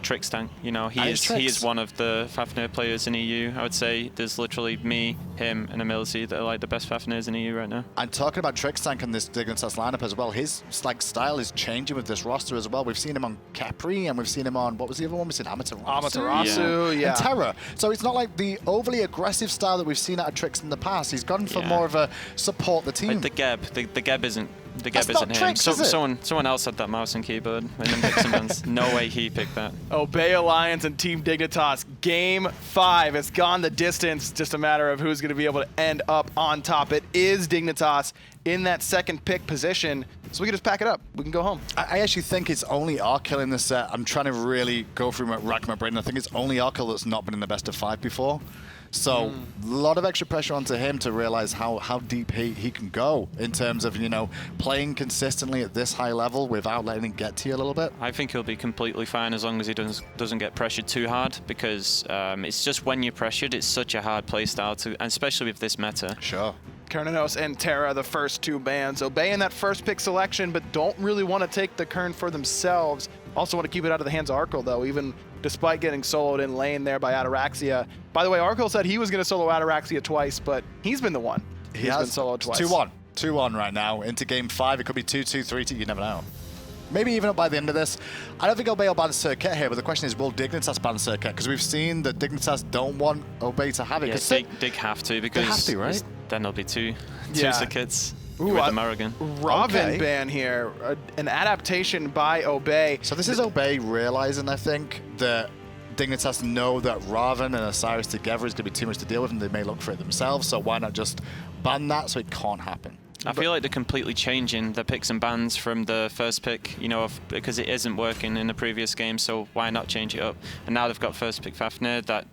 Trixtank. You know, he is one of the Fafnir players in EU. I would say there's literally me, him, and EmilZy that are like the best Fafnirs in EU right now. And talking about Trixtank and this Dignitas lineup as well, his like style is changing with this roster as well. We've seen him on Capri, and we've seen him on, what was the other one? We've seen Amaterasu, yeah. And Terra. So it's not like the overly aggressive style that we've seen out of Trix in the past. He's gone for more of a support the team. Like the Geb. The Geb isn't. The Geb That's isn't not him. Trix, is it? Someone else had that mouse and keyboard in the picks and bans. No way he picked that. Obey Alliance and Team Dignitas. Game 5. It's gone the distance. Just a matter of who's going to be able to end up on top. It is Dignitas in that second pick position. So we can just pack it up. We can go home. I actually think it's only Arkkyl in this set. I'm trying to really go through rack my brain. I think it's only Arkkyl that's not been in the best of 5 before. So a lot of extra pressure onto him to realize how deep he can go in terms of, you know, playing consistently at this high level without letting it get to you a little bit. I think he'll be completely fine as long as he doesn't get pressured too hard, because it's just when you're pressured, it's such a hard play style to, and especially with this meta. Sure. Kernanos and Terra, the first 2 bans, obeying that first pick selection, but don't really want to take the Kern for themselves. Also want to keep it out of the hands of Arkkyl, though, even despite getting soloed in lane there by Ataraxia. By the way, Arkkyl said he was going to solo Ataraxia twice, but he's been the one. He's been soloed twice. 2-1. 2-1 right now into game 5. It could be 2-2, 3-2, you never know. Maybe even up by the end of this. I don't think Obey will ban Circuit here, but the question is, will Dignitas ban Circuit? Because we've seen that Dignitas don't want Obey to have it. Yeah, Dig have to, because they have to, right? Then there'll be two circuits. Ooh, with the Morrigan. Raven ban here, an adaptation by Obey. So this is Obey realizing, I think, that Dignitas know that Raven and Osiris together is going to be too much to deal with, and they may look for it themselves, so why not just ban that so it can't happen? I feel like they're completely changing the picks and bans from the first pick, you know, because it isn't working in the previous game, so why not change it up? And now they've got first pick Fafnir, that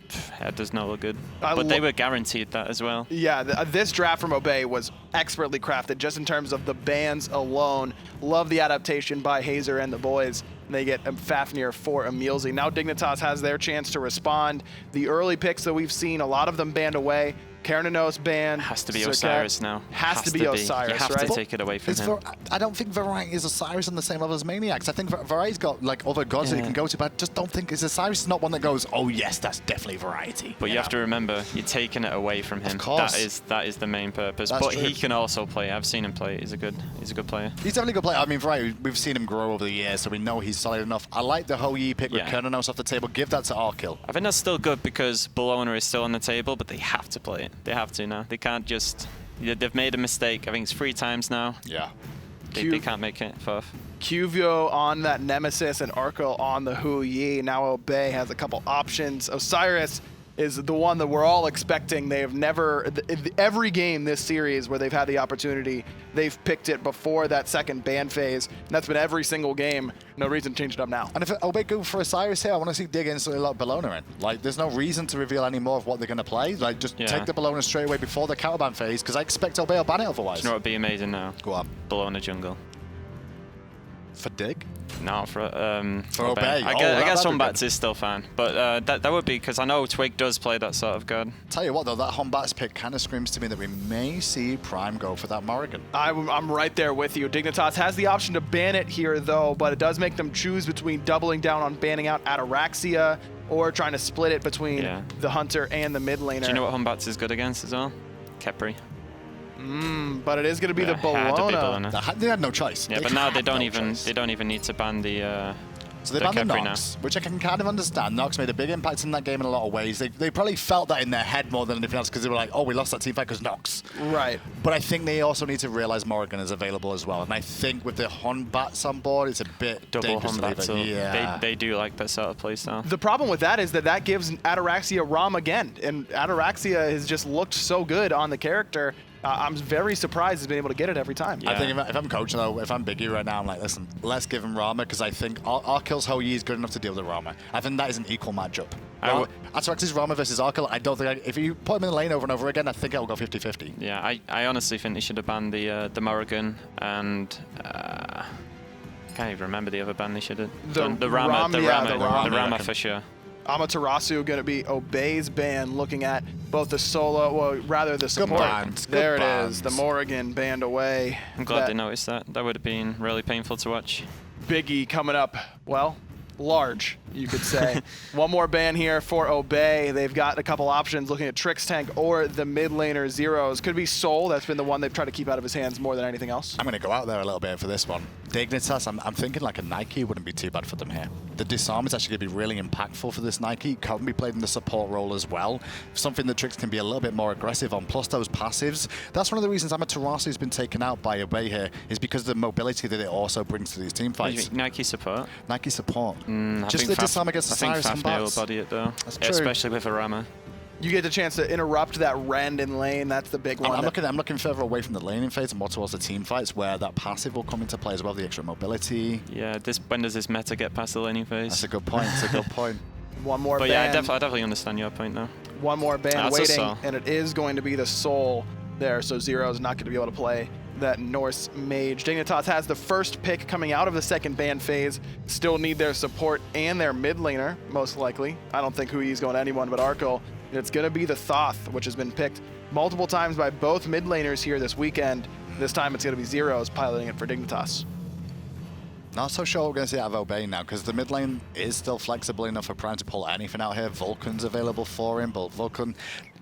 does not look good. But they were guaranteed that as well. Yeah, this draft from Obey was expertly crafted just in terms of the bans alone. Love the adaptation by Hazer and the boys. They get Fafnir for EmilZy. Now Dignitas has their chance to respond. The early picks that we've seen, a lot of them banned away. Kernanos banned. Has to be Osiris now. Has to be Osiris, You have right? to take it away from him. I don't think Variety is Osiris on the same level as Maniacs. I think Variety's got like other gods that he can go to, but I just don't think Osiris is not one that goes, oh yes, that's definitely Variety. But you have to remember, you're taking it away from him. Of course. That is the main purpose. That's but true. he can also play. I've seen him play. He's a good player. He's definitely a good player. I mean, Variety, we've seen him grow over the years, so we know he's solid enough. I like the Hou-Yi pick with Kernanos off the table. Give that to Arkkyl. I think that's still good because Bellona is still on the table, but they have to play it. They have to now. They can't just... They've made a mistake. I think it's 3 times now. Yeah. They can't make it. QVO on that Nemesis and Arkkyl on the Hou-Yi. Now Obey has a couple options. Osiris is the one that we're all expecting. They have never, every game this series where they've had the opportunity, they've picked it before that second ban phase. And that's been every single game. No reason to change it up now. And if Obey go for Osiris here, I want to see Dig instantly lock Bellona in. Like, there's no reason to reveal any more of what they're going to play. Like, just take the Bellona straight away before the counterban phase, because I expect Obey will ban it otherwise. Do you know what would be amazing now? Go on. Bellona jungle. For Dig? No, for Obey. I guess Batz is still fine, but that would be because I know Twig does play that sort of god. Tell you what though, that Batz pick kind of screams to me that we may see Prime go for that Morrigan. I'm right there with you. Dignitas has the option to ban it here though, but it does make them choose between doubling down on banning out Ataraxia or trying to split it between the Hunter and the mid laner. Do you know what Batz is good against as well? Capri. But it is going to be the Bellona. They had no choice. Yeah, but now they don't even need to ban the. So they banned the Nox, which I can kind of understand. Nox made a big impact in that game in a lot of ways. They probably felt that in their head more than anything else because they were like, oh, we lost that team fight because Nox. Right. But I think they also need to realize Morrigan is available as well. And I think with the Batz on board, it's a bit double dangerous to leave it. So yeah. they do like that sort of play style. The problem with that is that gives Ataraxia Rama again. And Ataraxia has just looked so good on the character. I'm very surprised he's been able to get it every time. Yeah. I think if I'm coaching, though, if I'm Biggie right now, I'm like, listen, let's give him Rama because I think Arkyl's Hou-Yi is good enough to deal with Rama. I think that is an equal matchup. Ataraxia's Rama versus Arkkyl, I don't think, if you put him in the lane over and over again, I think it'll go 50-50. Yeah, I honestly think they should have banned the Morrigan and... I can't even remember the other ban they should have done. The Rama for sure. Amaterasu going to be Obey's ban, looking at both the solo, well, rather the support. There it is, the Morrigan banned away. I'm glad they noticed that. That would have been really painful to watch. Biggie coming up, well, large, you could say. One more ban here for Obey. They've got a couple options looking at Trixtank or the mid laner Zyrhoes. Could be Soul. That's been the one they've tried to keep out of his hands more than anything else. I'm going to go out there a little bit for this one. Dignitas, I'm thinking like a Nike wouldn't be too bad for them here. The disarm is actually going to be really impactful for this Nike. Can be played in the support role as well. Something that Trix can be a little bit more aggressive on. Plus those passives. That's one of the reasons Ataraxia has been taken out by Obey here, is because of the mobility that it also brings to these team fights. Nike support? Nike support. Just the disarm against Osiris and Fafnir will Batz. body it though. That's true. Especially with a Rama. You get the chance to interrupt that Randon lane. That's the big one. I'm looking further away from the laning phase and more towards the team fights, where that passive will come into play as well, the extra mobility. Yeah, when does this meta get past the laning phase? That's a good point. That's a good point. One more but ban. yeah, I definitely understand your point though. One more ban That's waiting, and it is going to be the Soul there, so Zero is not going to be able to play that Norse mage. Dignitas has the first pick coming out of the second ban phase. Still need their support and their mid laner, most likely. I don't think he's going to anyone but Arkkyl. It's going to be the Thoth, which has been picked multiple times by both mid laners here this weekend. This time it's going to be Zyrhoes piloting it for Dignitas. Not so sure we're going to see out of Obey now, because the mid lane is still flexible enough for Prime to pull anything out here. Vulcan's available for him, but Vulcan,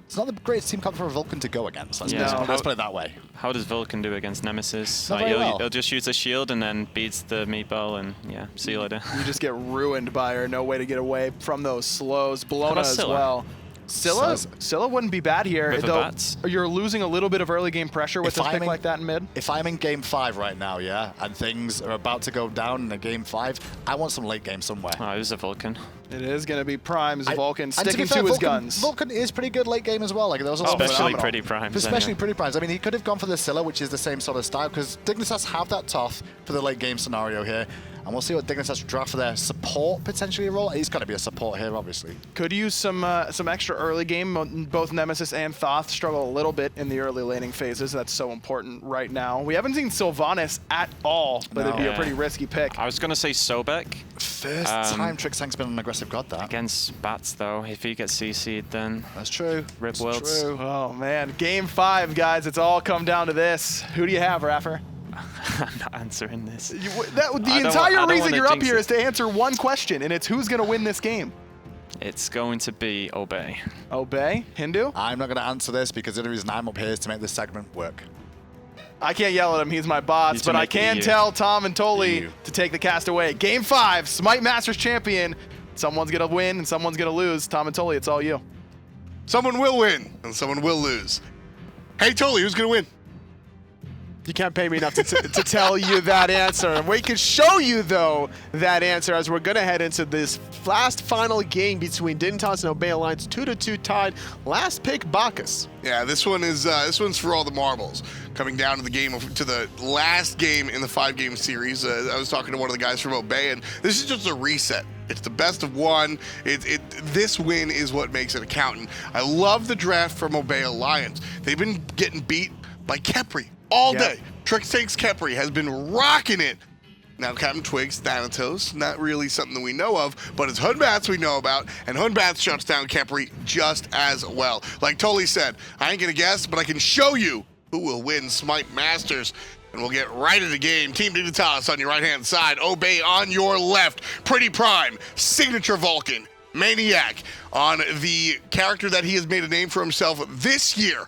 it's not the greatest team comp for a Vulcan to go against. Let's put it that way. How does Vulcan do against Nemesis? Not Like, very well. he'll just use a shield and then beats the meatball, and yeah, see you later. You just get ruined by her. No way to get away from those slows. Bellona as well. Scylla wouldn't be bad here, With a though. Batz? You're losing a little bit of early game pressure with this pick like that in mid. If I'm in game 5 right now, yeah, and things are about to go down in a game 5, I want some late game somewhere. Oh, it was a Vulcan. It is going to be Prime's Vulcan And sticking be fair, to his Vulcan, guns. Vulcan is pretty good late game as well. Like, those are Especially PrettyPriMe. Especially PrettyPrimes. I mean, he could have gone for the Scylla, which is the same sort of style, because Dignitas have that Thoth for the late game scenario here. And we'll see what Dignitas draft for their support potentially role. He's got to be a support here, obviously. Could use some extra early game. Both Nemesis and Thoth struggle a little bit in the early laning phases. That's so important right now. We haven't seen Sylvanas at all, but it'd be a pretty risky pick. I was going to say Sobek. First time Trixtank's been an aggressive god there. Against Batz, though. If he gets CC'd, then That's true. Rip That's Worlds. true. Oh, man. Game 5, guys. It's all come down to this. Who do you have, Raffer? I'm not answering this. The entire reason you're up here is to answer one question, and it's who's going to win this game. It's going to be Obey. Obey? Hindu? I'm not going to answer this because the only reason I'm up here is to make this segment work. I can't yell at him. He's my boss, Need to but I make it can you. tell Thom and Anatoliy You. to take the cast away. Game 5, Smite Masters champion. Someone's going to win and someone's going to lose. Thom and Anatoliy, it's all you. Someone will win and someone will lose. Hey, Toli, who's going to win? You can't pay me enough to tell you that answer. We can show you, though, that answer as we're going to head into this last final game between Dignitas and Obey Alliance, 2-2 tied. Last pick, Bacchus. Yeah, this one's for all the marbles. Coming down to the last game in the 5-game series. I was talking to one of the guys from Obey, and this is just a reset. It's the best of one. This win is what makes it count. And I love the draft from Obey Alliance. They've been getting beat by Khepri all day. Trixtank's Khepri has been rocking it. Now, CaptainTwig's Thanatos, not really something that we know of, but it's Hunbatz we know about, and Hunbatz shuts down Khepri just as well. Like Toli said, I ain't gonna guess, but I can show you who will win Smite Masters. And we'll get right into the game. Team Dignitas on your right-hand side, Obey on your left, PrettyPriMe, signature Vulcan, maniaKK on the character that he has made a name for himself this year.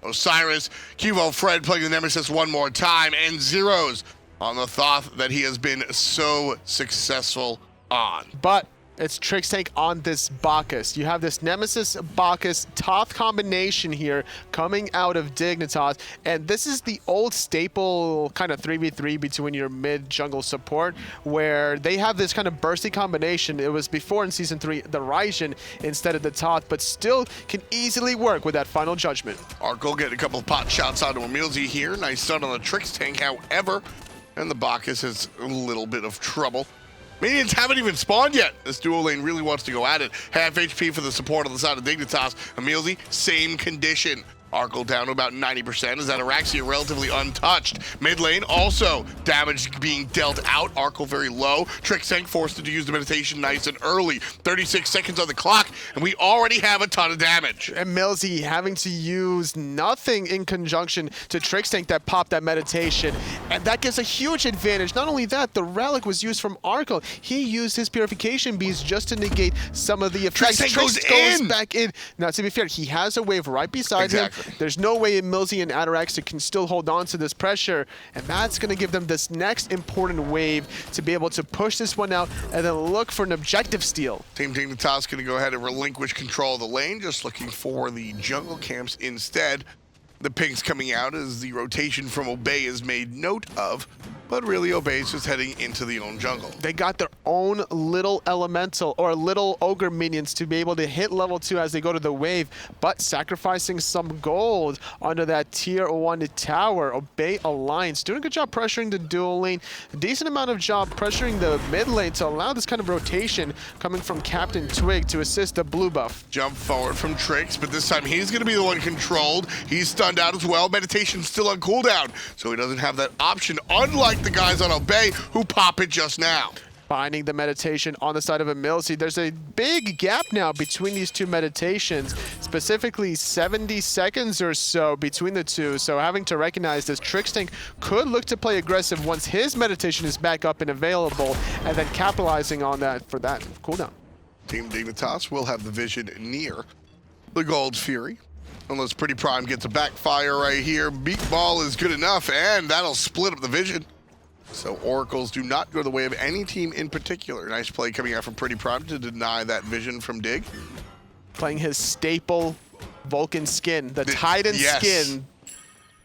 Osiris, QvoFred playing the Nemesis one more time, and Zyrhoes on the Thoth that he has been so successful on. But it's Trixtank on this Bacchus. You have this Nemesis Bacchus Thoth combination here coming out of Dignitas, and this is the old staple kind of 3v3 between your mid jungle support, where they have this kind of bursty combination. It was before in Season 3 the Raijin instead of the Thoth, but still can easily work with that final judgment. Arkkyl getting a couple of pot shots onto EmilZy here. Nice stun on the Trixtank, however, and the Bacchus has a little bit of trouble. Minions haven't even spawned yet. This duo lane really wants to go at it. Half HP for the support on the side of Dignitas. EmilZy, same condition. Arkkyl down to about 90% as Ataraxia relatively untouched. Mid lane also damage being dealt out. Arkkyl very low. Trixtank forced to use the meditation nice and early. 36 seconds on the clock, and we already have a ton of damage. EmilZy having to use nothing in conjunction to Trixtank that popped that meditation, and that gives a huge advantage. Not only that, the relic was used from Arkkyl. He used his purification beads just to negate some of the effects. Trixtank goes back in. Now, to be fair, he has a wave right beside him. There's no way EmilZy and Ataraxia can still hold on to this pressure, and that's going to give them this next important wave to be able to push this one out and then look for an objective steal. Team Dignitas going to go ahead and relinquish control of the lane, just looking for the jungle camps instead. The pings coming out as the rotation from Obey is made note of, but really Obey is just heading into the own jungle. They got their own little elemental or little ogre minions to be able to hit level 2 as they go to the wave, but sacrificing some gold onto that tier 1 tower. Obey Alliance doing a good job pressuring the dual lane, a decent amount of job pressuring the mid lane to allow this kind of rotation coming from CaptainTwig to assist the blue buff. Jump forward from Trix, but this time he's going to be the one controlled. He's stunned out as well. Meditation's still on cooldown, so he doesn't have that option, unlike the guys on Obey who pop it just now. Finding the meditation on the side of EmilZy. There's a big gap now between these two meditations, specifically 70 seconds or so between the two. So having to recognize this, Trixtank could look to play aggressive once his meditation is back up and available, and then capitalizing on that for that cooldown. Team Dignitas will have the vision near the Gold Fury. Unless PrettyPriMe gets a backfire right here. Beat ball is good enough, and that'll split up the vision. So oracles do not go the way of any team in particular. Nice play coming out from PrettyPriMe to deny that vision from Dig. Playing his staple Vulcan skin, the Titan skin.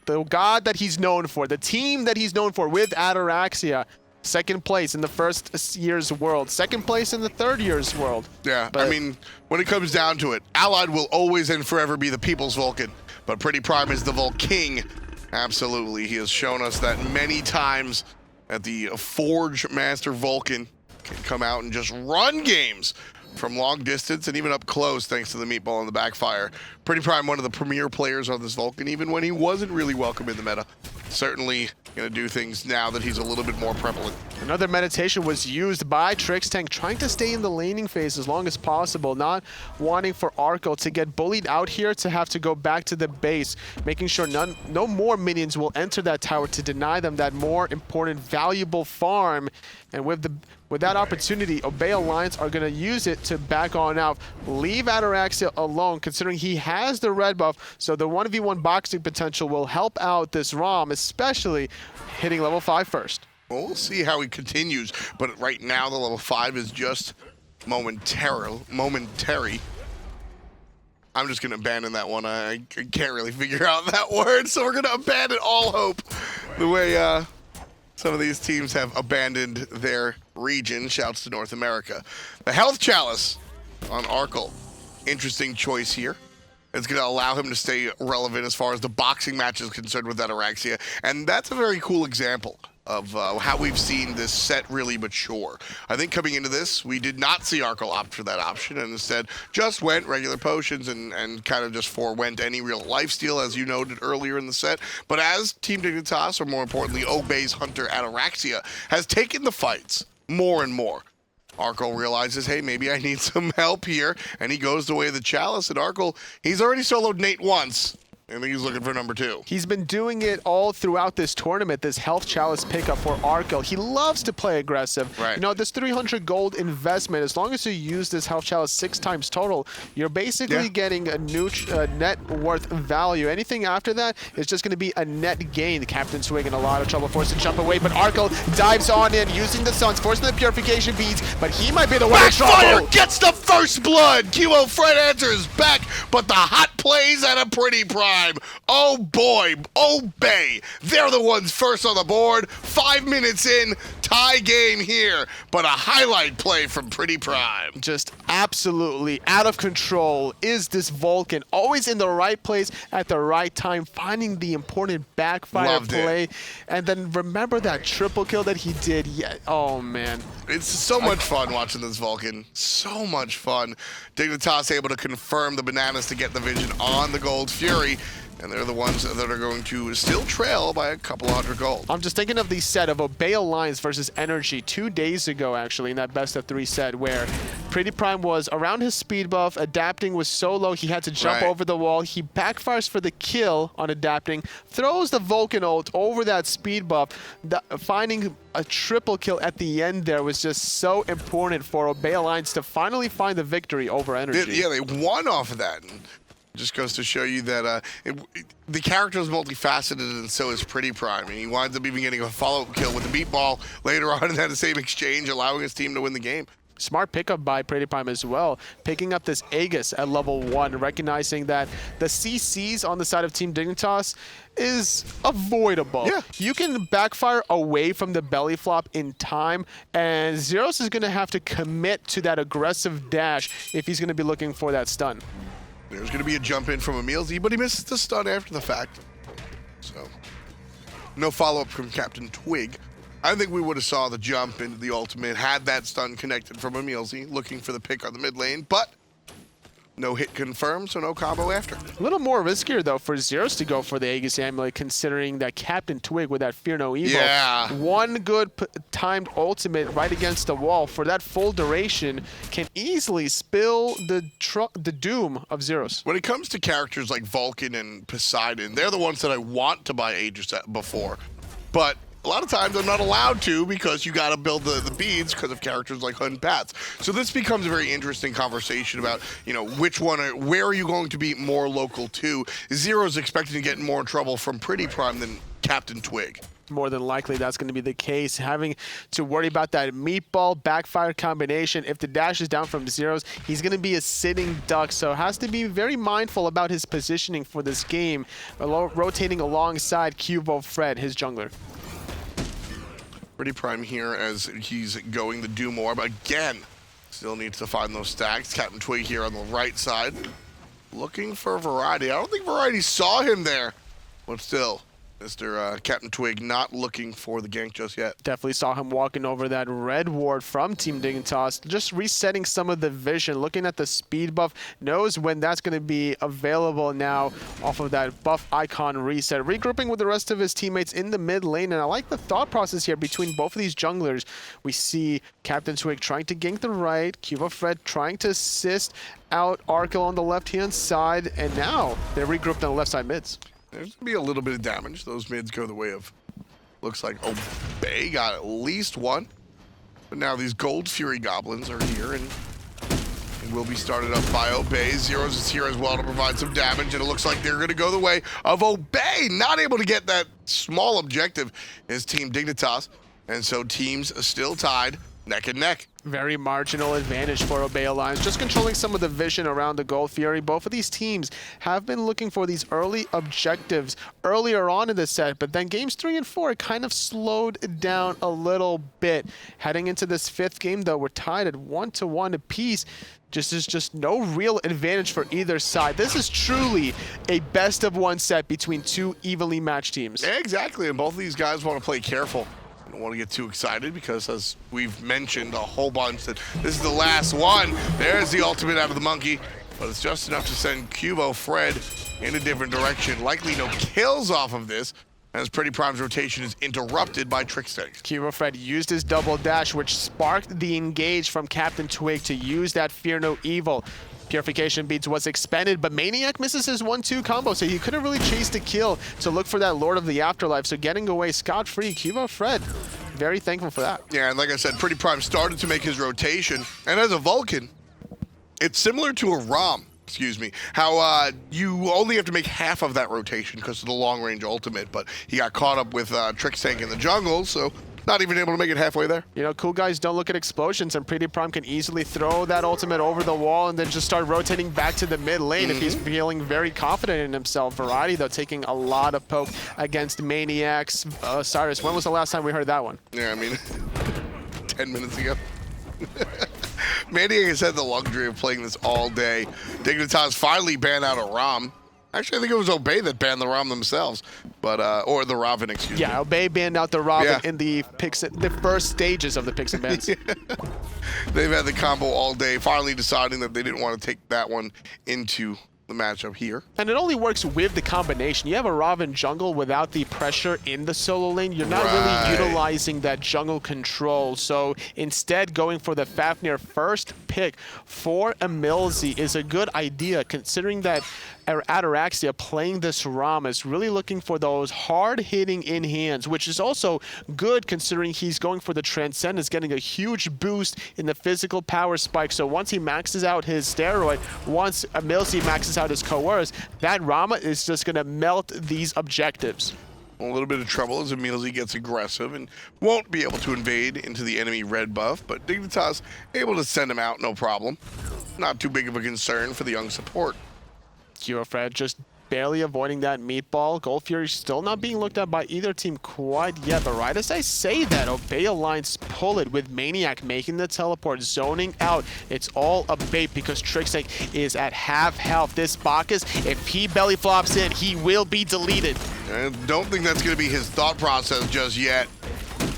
The god that he's known for, the team that he's known for with Ataraxia. Second place in the first year's world, second place in the third year's world. Yeah, but I mean, when it comes down to it, Allied will always and forever be the people's Vulcan, but PrettyPriMe is the Vulking. Absolutely, he has shown us that many times that the Forge Master Vulcan can come out and just run games from long distance and even up close thanks to the meatball and the backfire. PrettyPriMe, one of the premier players on this Vulcan, even when he wasn't really welcome in the meta. Certainly going to do things now that he's a little bit more prevalent. Another meditation was used by Trixtank, trying to stay in the laning phase as long as possible, not wanting for Arkkyl to get bullied out here to have to go back to the base, making sure no more minions will enter that tower to deny them that more important, valuable farm. And with that opportunity, Obey Alliance are going to use it to back on out, leave Ataraxia alone, considering he has the red buff, so the 1v1 boxing potential will help out this Rama, especially hitting level 5 first. Well, we'll see how he continues, but right now the level 5 is just momentary. I'm just going to abandon that one. I can't really figure out that word, so we're going to abandon all hope. The way some of these teams have abandoned their region. Shouts to North America. The Health Chalice on Arkkyl. Interesting choice here. It's going to allow him to stay relevant as far as the boxing match is concerned with Ataraxia. And that's a very cool example of how we've seen this set really mature. I think coming into this, we did not see Arkkyl opt for that option and instead just went regular potions and kind of just forewent any real lifesteal, as you noted earlier in the set. But as Team Dignitas, or more importantly, Obey's Hunter Ataraxia, has taken the fights more and more, Arkkyl realizes, hey, maybe I need some help here, and he goes the way of the Chalice. And Arkkyl, he's already soloed Nate once. I think he's looking for number 2. He's been doing it all throughout this tournament, this Health Chalice pickup for Arkkyl. He loves to play aggressive. Right. You know, this 300 gold investment, as long as you use this Health Chalice 6 times total, you're basically getting a new net worth value. Anything after that is just going to be a net gain. The CaptainTwig in a lot of trouble, forced to jump away, but Arkkyl dives on in, using the Suns, forcing the purification beads, but he might be the one in trouble. Backfire gets the first blood. QvoFred answers back, but the hot plays at a PrettyPriMe. Oh boy, Obey. They're the ones first on the board. 5 minutes in, tie game here, but a highlight play from PrettyPriMe. Just absolutely out of control is this Vulcan, always in the right place at the right time, finding the important backfire play. And then remember that triple kill that he did. Yeah. Oh man, it's so much fun watching this Vulcan. So much fun. Dignitas able to confirm the bananas to get the vision on the Gold Fury. And they're the ones that are going to still trail by a couple hundred gold. I'm just thinking of the set of Obey Alliance versus Energy 2 days ago, actually, in that best of 3 set, where PrettyPriMe was around his speed buff, adapting was so low he had to jump over the wall. He backfires for the kill on adapting, throws the Vulcan ult over that speed buff. Finding a triple kill at the end there was just so important for Obey Alliance to finally find the victory over Energy. Yeah, they won off of that. Just goes to show you that the character is multifaceted, and so is PrettyPriMe. He winds up even getting a follow-up kill with the meatball later on in that same exchange, allowing his team to win the game. Smart pickup by PrettyPriMe as well, picking up this Aegis at level 1, recognizing that the CCs on the side of Team Dignitas is avoidable. Yeah. You can backfire away from the belly flop in time, and Zyrhoes is going to have to commit to that aggressive dash if he's going to be looking for that stun. There's going to be a jump in from EmilZy, but he misses the stun after the fact. So, no follow-up from CaptainTwig. I think we would have saw the jump into the ultimate, had that stun connected from EmilZy, looking for the pick on the mid lane, but no hit confirmed, so no combo after. A little more riskier, though, for Zyrhoes to go for the Aegis Amulet, considering that CaptainTwig with that Fear No Evil. Yeah. One good timed ultimate right against the wall for that full duration can easily spill the doom of Zyrhoes. When it comes to characters like Vulcan and Poseidon, they're the ones that I want to buy Aegis before, but a lot of times I'm not allowed to because you got to build the beads because of characters like Hun Batz. So this becomes a very interesting conversation about, you know, where are you going to be more local to? Zero's expecting to get in more trouble from PrettyPriMe than CaptainTwig. More than likely that's going to be the case, having to worry about that meatball backfire combination. If the dash is down from Zyrhoes, he's going to be a sitting duck, so has to be very mindful about his positioning for this game, rotating alongside QvoFred, his jungler. PrettyPriMe here as he's going to do more, but again, still needs to find those stacks. CaptainTwig here on the right side, looking for variety. I don't think variety saw him there, but still, Mr. CaptainTwig not looking for the gank just yet. Definitely saw him walking over that red ward from Team Dignitas, just resetting some of the vision, looking at the speed buff, knows when that's going to be available now off of that buff icon reset, regrouping with the rest of his teammates in the mid lane. And I like the thought process here between both of these junglers. We see CaptainTwig trying to gank the right, QvoFred trying to assist out Arkkyl on the left-hand side, and now they're regrouped on the left side mids. There's going to be a little bit of damage. Those mids go the way of, looks like Obey got at least one. But now these Gold Fury Goblins are here and will be started up by Obey. Zyrhoes is here as well to provide some damage, and it looks like they're going to go the way of Obey. Not able to get that small objective is Team Dignitas. And so teams are still tied neck and neck. Very marginal advantage for Obey Alliance, just controlling some of the vision around the Gold Fury. Both of these teams have been looking for these early objectives earlier on in the set, but then games 3 and 4 kind of slowed down a little bit. Heading into this 5th game, though, we're tied at 1-1 apiece. There's just no real advantage for either side. This is truly a best-of-1 set between two evenly matched teams. Yeah, exactly, and both of these guys want to play careful. Don't want to get too excited because, as we've mentioned a whole bunch, that this is the last one. There's the ultimate out of the monkey, but it's just enough to send QvoFred in a different direction. Likely no kills off of this, as PrettyPriMe's rotation is interrupted by Trixtank. QvoFred used his double dash, which sparked the engage from CaptainTwig to use that Fear No Evil. Purification Beads was expended, but maniaKK misses his 1-2 combo, so he couldn't really chase the kill to look for that Lord of the Afterlife. So getting away scot-free, QvoFred, very thankful for that. Yeah, and like I said, PrettyPriMe started to make his rotation, and as a Vulcan, it's similar to a Rama. Excuse me, how you only have to make half of that rotation because of the long-range ultimate, but he got caught up with Trixtank in the jungle, so not even able to make it halfway there. You know, cool guys don't look at explosions, and PrettyPriMe can easily throw that ultimate over the wall and then just start rotating back to the mid lane if he's feeling very confident in himself. Variety, though, taking a lot of poke against maniaK's Osiris. When was the last time we heard that one? Yeah, I mean, 10 minutes ago. maniaKK has had the luxury of playing this all day. Dignitas finally banned out a Rama. Actually, I think it was Obey that banned the Rama themselves, but or the Raven, excuse me. Yeah, Obey banned out the Raven in the first stages of the picks and bans. They've had the combo all day, finally deciding that they didn't want to take that one into the matchup here. And it only works with the combination. You have a Raven jungle without the pressure in the solo lane. You're not really utilizing that jungle control. So instead, going for the Fafnir first pick for EmilZy is a good idea, considering that Ataraxia playing this Rama is really looking for those hard-hitting in-hands, which is also good considering he's going for the Transcendence, getting a huge boost in the physical power spike. So once he maxes out his steroid, once EmilZy maxes out his coerce, that Rama is just going to melt these objectives. A little bit of trouble as EmilZy gets aggressive and won't be able to invade into the enemy red buff, but Dignitas able to send him out, no problem. Not too big of a concern for the young support. QvoFred just barely avoiding that meatball. Gold Fury still not being looked at by either team quite yet, but right as I say that, Obey Alliance pull it with maniaKK making the teleport, zoning out. It's all a bait because Trixtank is at half health. This Bacchus, if he belly flops in, he will be deleted. I don't think that's going to be his thought process just yet.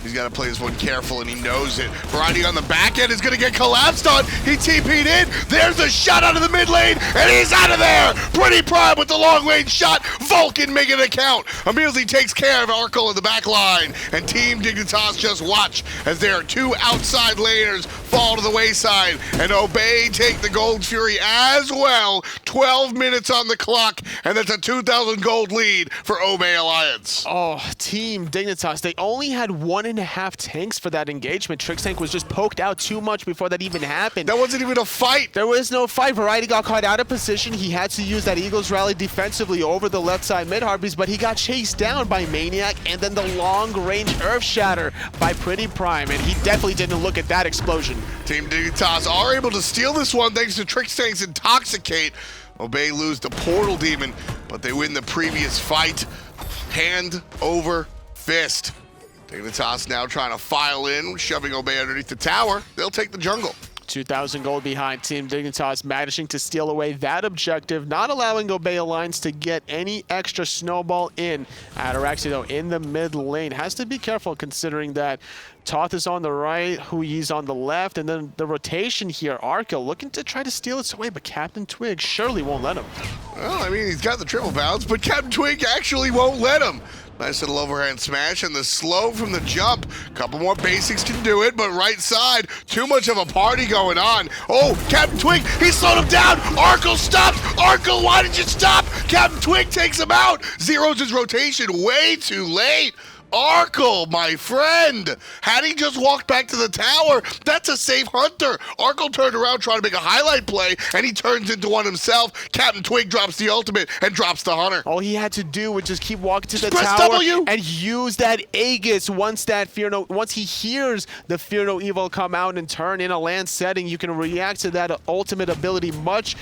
He's got to play this one careful, and he knows it. Variety on the back end is going to get collapsed on. He TP'd in. There's a shot out of the mid lane, and he's out of there. PrettyPriMe with the long range shot. Vulcan making it count. EmilZy takes care of Arkkyl in the back line, and Team Dignitas just watch as there are two outside laners fall to the wayside, and Obey take the Gold Fury as well. 12 minutes on the clock, and that's a 2,000 gold lead for Obey Alliance. Oh, Team Dignitas, they only had 1.5 tanks for that engagement. Trixtank was just poked out too much before that even happened. That wasn't even a fight. There was no fight. Variety got caught out of position. He had to use that Eagles rally defensively over the left side mid harpies, but he got chased down by maniaKK and then the long range Earth Shatter by PrettyPriMe, and he definitely didn't look at that explosion. Team Dignitas are able to steal this one thanks to Trixtank's Intoxicate. Obey lose the Portal Demon, but they win the previous fight. Hand over fist. Dignitas now trying to file in, shoving Obey underneath the tower. They'll take the jungle. 2,000 gold behind. Team Dignitas managing to steal away that objective, not allowing Obey Alliance to get any extra snowball in. Ataraxia, though, in the mid lane. Has to be careful considering that Thoth is on the right, Huyi's on the left, and then the rotation here, Arkkyl looking to try to steal it away, but CaptainTwig surely won't let him. Well, I mean, he's got the triple bounce, but CaptainTwig actually won't let him. Nice little overhand smash and the slow from the jump. Couple more basics can do it, but right side, too much of a party going on. Oh, CaptainTwig, he slowed him down. Arkkyl stops. Arkkyl, why did you stop? CaptainTwig takes him out. Zeroes his rotation way too late. Arkkyl, my friend, had he just walked back to the tower, that's a safe hunter. Arkkyl turned around trying to make a highlight play, and he turns into one himself. CaptainTwig drops the ultimate and drops the hunter. All he had to do was just keep walking to the press tower W and use that Aegis. Once he hears the Fear No Evil come out and turn in a land setting, you can react to that ultimate ability much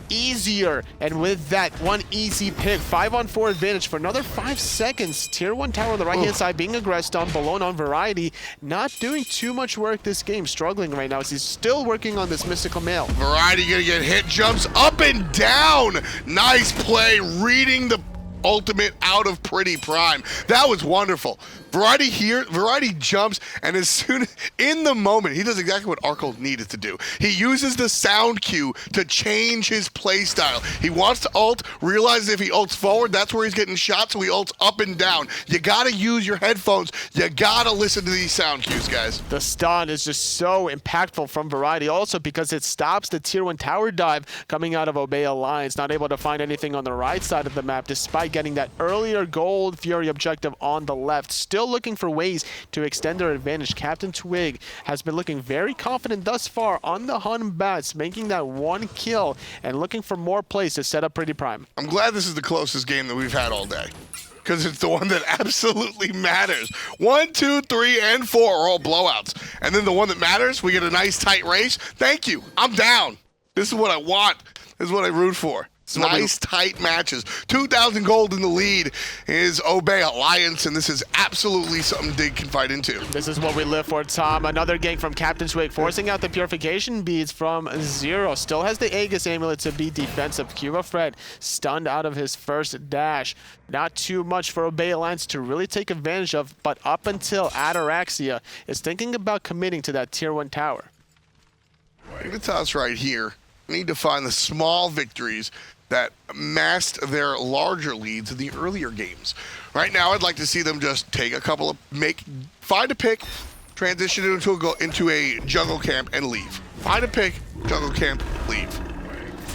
easier. And with that one easy pick, 5-on-4 advantage for another 5 seconds. Tier 1 tower on the right hand side being aggressed on. Bellona on Variety, not doing too much work this game, struggling right now as he's still working on this mystical mail. Variety gonna get hit, jumps up and down. Nice play, reading the ultimate out of PrettyPriMe. That was wonderful. Variety jumps, and as soon in the moment, he does exactly what Arkkyl needed to do. He uses the sound cue to change his play style. He wants to ult, realizes if he ults forward, that's where he's getting shot, so he ults up and down. You gotta use your headphones. You gotta listen to these sound cues, guys. The stun is just so impactful from Variety, also because it stops the tier 1 tower dive coming out of Obey Alliance. Not able to find anything on the right side of the map, despite getting that earlier Gold Fury objective on the left. Still looking for ways to extend their advantage. CaptainTwig has been looking very confident thus far on the Hun Batz, making that 1 kill and looking for more plays to set up PrettyPriMe. I'm glad this is the closest game that we've had all day, because it's the one that absolutely matters. 1, 2, 3, and 4 are all blowouts. And then the one that matters, we get a nice tight race. Thank you. I'm down. This is what I want. This is what I root for. Nice, tight matches. 2,000 gold in the lead is Obey Alliance, and this is absolutely something Dig can fight into. This is what we live for, Thom. Another gank from CaptainTwig, forcing out the purification beads from Zero. Still has the Aegis amulet to be defensive. QvoFred stunned out of his first dash. Not too much for Obey Alliance to really take advantage of, but up until Ataraxia is thinking about committing to that tier 1 tower. Dignitas right here need to find the small victories that masked their larger leads in the earlier games. Right now, I'd like to see them just take a couple of, find a pick, transition it into a jungle camp, and leave. Find a pick, jungle camp, leave.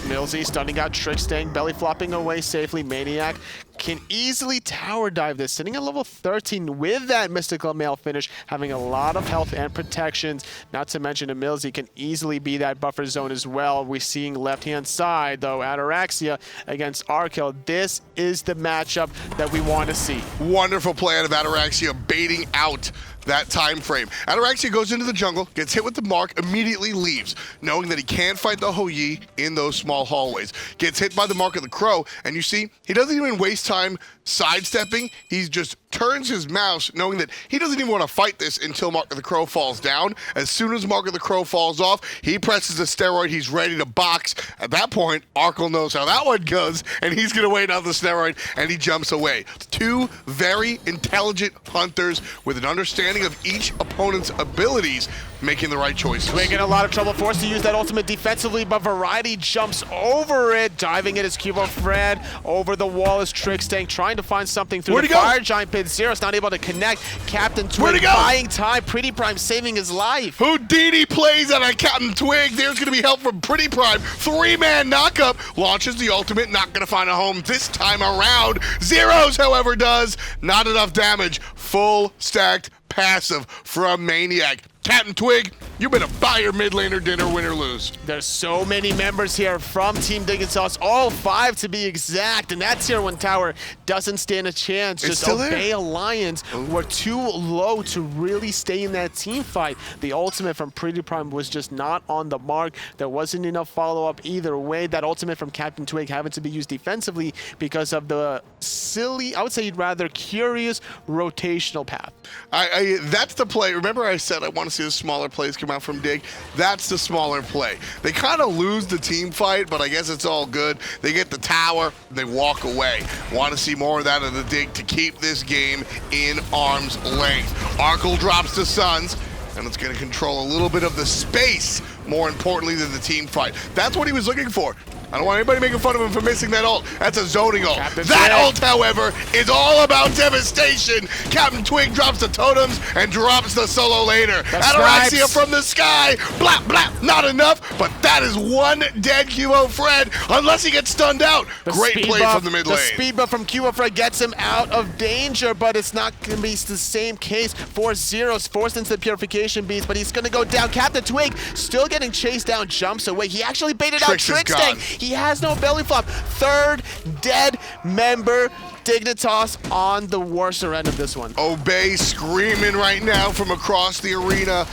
EmilZy stunning out Trixtank, belly flopping away safely. maniaKK can easily tower dive this, sitting at level 13 with that mystical mail finish, having a lot of health and protections. Not to mention EmilZy can easily be that buffer zone as well. We're seeing left-hand side, though, Ataraxia against Arkkyl. This is the matchup that we want to see. Wonderful play out of Ataraxia, baiting out that time frame. Ataraxia goes into the jungle, gets hit with the mark, immediately leaves, knowing that he can't fight the Hou-Yi in those small hallways. Gets hit by the mark of the crow, and you see, he doesn't even waste time sidestepping. He just turns his mouse, knowing that he doesn't even want to fight this until Mark of the Crow falls down. As soon as Mark of the Crow falls off, he presses the steroid, he's ready to box. At that point, Arkkyl knows how that one goes, and he's going to wait out the steroid, and he jumps away. Two very intelligent hunters with an understanding of each opponent's abilities, making the right choices. Twig in a lot of trouble, forced to use that ultimate defensively, but Variety jumps over it, diving it as QvoFred. Over the wall is Trixtank, trying to find something through the fire giant pit. Zyrhoes not able to connect. CaptainTwig buying time. PrettyPriMe saving his life. Houdini plays out on CaptainTwig. There's going to be help from PrettyPriMe. 3-man knockup. Launches the ultimate. Not going to find a home this time around. Zyrhoes, however, does. Not enough damage. Full stacked passive from maniaKK. CaptainTwig, you better buy your mid laner dinner, win or lose. There's so many members here from Team Dignitas, all 5 to be exact, and that tier 1 tower doesn't stand a chance. It's just still Obey there. Alliance were too low to really stay in that team fight. The ultimate from PrettyPriMe was just not on the mark. There wasn't enough follow-up either way. That ultimate from CaptainTwig having to be used defensively because of the silly, I would say rather curious rotational path. That's the play. Remember I said I want to see the smaller plays come out from Dig? That's the smaller play. They kind of lose the team fight, but I guess it's all good. They get the tower, they walk away. Want to see more of that of the Dig to keep this game in arm's length. Arkkyl drops the Suns, and it's going to control a little bit of the space, more importantly than the team fight. That's what he was looking for. I don't want anybody making fun of him for missing that ult. That's a zoning ult. That ult, however, is all about devastation. CaptainTwig drops the totems and drops the solo laner. Ataraxia from the sky. Blap, blap. Not enough, but that is one dead QvoFred, unless he gets stunned out. Great play from the mid lane. The speed buff from QvoFred gets him out of danger, but it's not going to be the same case for Zyrhoes. Forced into the Purification Beast, but he's going to go down. CaptainTwig still getting chased down, jumps away. He actually baited out Trixtank. He has no belly flop. 3rd dead member. Dignitas on the worst end of this one. Obey screaming right now from across the arena.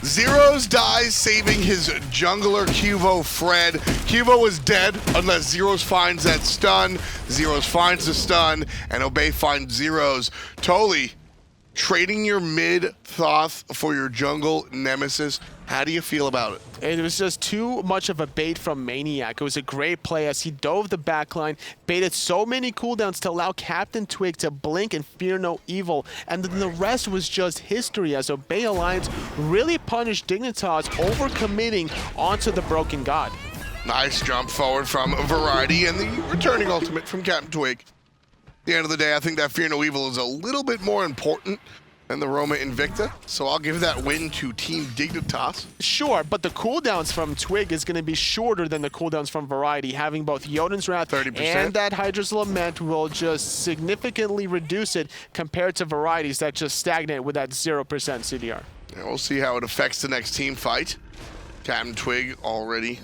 Zyrhoes dies, saving his jungler QvoFred. Qvo is dead unless Zyrhoes finds that stun. Zyrhoes finds the stun, and Obey finds Zyrhoes. Toli, trading your mid Thoth for your jungle Nemesis. How do you feel about it? It was just too much of a bait from maniaKK. It was a great play as he dove the backline, baited so many cooldowns to allow CaptainTwig to blink and fear no evil. And then the rest was just history as Obey Alliance really punished Dignitas overcommitting onto the Broken God. Nice jump forward from Variety and the returning ultimate from CaptainTwig. At the end of the day, I think that Fear No Evil is a little bit more important than the Roma Invicta, so I'll give that win to Team Dignitas. Sure, but the cooldowns from Twig is going to be shorter than the cooldowns from Variety. Having both Jotun's Wrath 30%. and that Hydra's Lament will just significantly reduce it compared to Varieties that just stagnate with that 0% CDR. And we'll see how it affects the next team fight. CaptainTwig already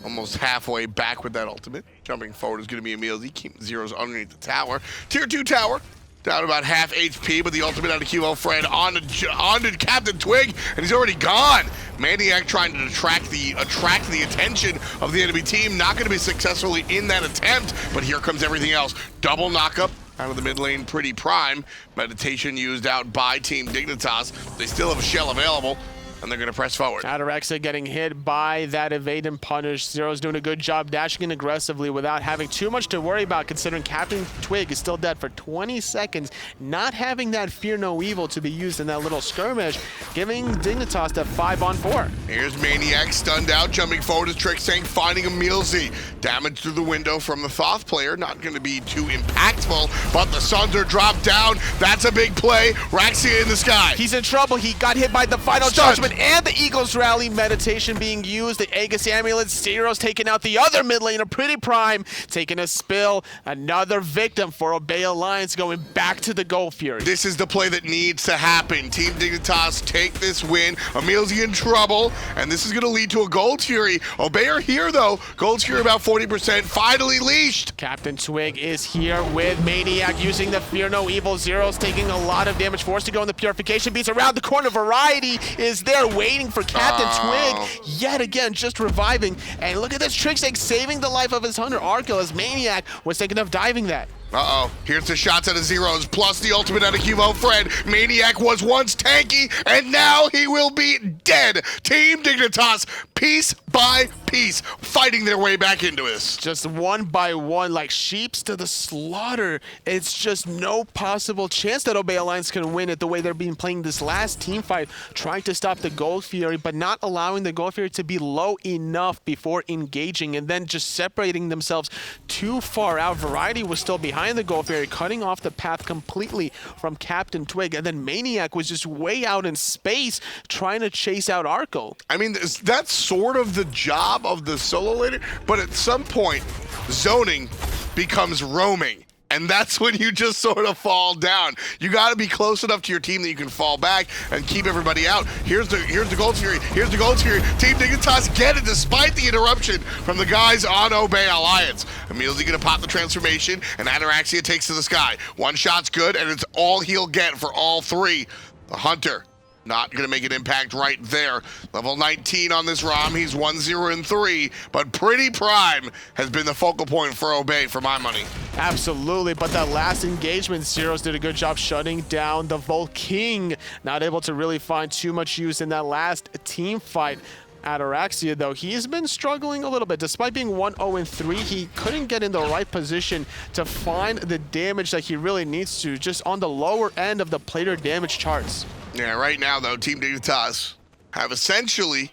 almost halfway back with that ultimate. Jumping forward is going to be EmilZy, keeping Zyrhoes underneath the tower. Tier 2 tower, down about half HP, but the ultimate out of QvoFred onto CaptainTwig, and he's already gone. maniaKK trying to attract the attention of the enemy team. Not going to be successfully in that attempt, but here comes everything else. Double knockup out of the mid lane, PrettyPriMe. Meditation used out by Team Dignitas. They still have a shell available. and they're going to press forward. Ataraxia getting hit by that evade and punish. Zyrhoes doing a good job dashing in aggressively without having too much to worry about, considering CaptainTwig is still dead for 20 seconds, not having that Fear No Evil to be used in that little skirmish, giving Dignitas that 5-on-4. Here's maniaKK stunned out, jumping forward as Trixtank, finding EmilZy. Damage through the window from the Thoth player, not going to be too impactful, but the Suns are dropped down. That's a big play. Raxia in the sky. He's in trouble. He got hit by the final judgment and the Eagles Rally meditation being used. The Aegis amulets. Zyrhoes taking out the other mid laner, PrettyPriMe, taking a spill. Another victim for Obey Alliance, going back to the Gold Fury. This is the play that needs to happen. Team Dignitas take this win. EmilZy in trouble, and this is going to lead to a Gold Fury. Obey are here though. Gold Fury about 40%. Finally leashed. CaptainTwig is here with maniaKK using the Fear No Evil. Zyrhoes taking a lot of damage, forced to go in the Purification Beats around the corner. Variety is there waiting for CaptainTwig. Yet again, just reviving. And look at this, Trixtank saving the life of his hunter Arkkyl as maniaKK was thinking of diving that. Uh-oh, here's the shots out of Zyrhoes, plus the ultimate out of QvoFred. maniaKK was once tanky, and now he will be dead. Team Dignitas, piece by piece, fighting their way back into this. Just one by one, like sheeps to the slaughter. It's just no possible chance that Obey Alliance can win it the way they're being playing this last team fight, trying to stop the Gold Fury, but not allowing the Gold Fury to be low enough before engaging, and then just separating themselves too far out. Variety was still behind the Gold Fury, cutting off the path completely from CaptainTwig, and then maniaKK was just way out in space trying to chase out Arkkyl. I mean, that's sort of the job of the solo laner, but at some point, zoning becomes roaming. And that's when you just sort of fall down. You got to be close enough to your team that you can fall back and keep everybody out. Here's the Gold Fury. Here's the Gold Fury. Team Dignitas get it despite the interruption from the guys on Obey Alliance. EmilZy going to pop the transformation, and Ataraxia takes to the sky. One shot's good, and it's all he'll get for all three. The Hunter not going to make an impact right there. Level 19 on this ROM. He's 1-0-3, but PrettyPriMe has been the focal point for Obey for my money. Absolutely, but that last engagement, Zyrhoes did a good job shutting down the Vulcan. Not able to really find too much use in that last team fight. Ataraxia, though, he's been struggling a little bit. Despite being 1-0-3, he couldn't get in the right position to find the damage that he really needs to, just on the lower end of the player damage charts. Yeah, right now, though, Team Dignitas have essentially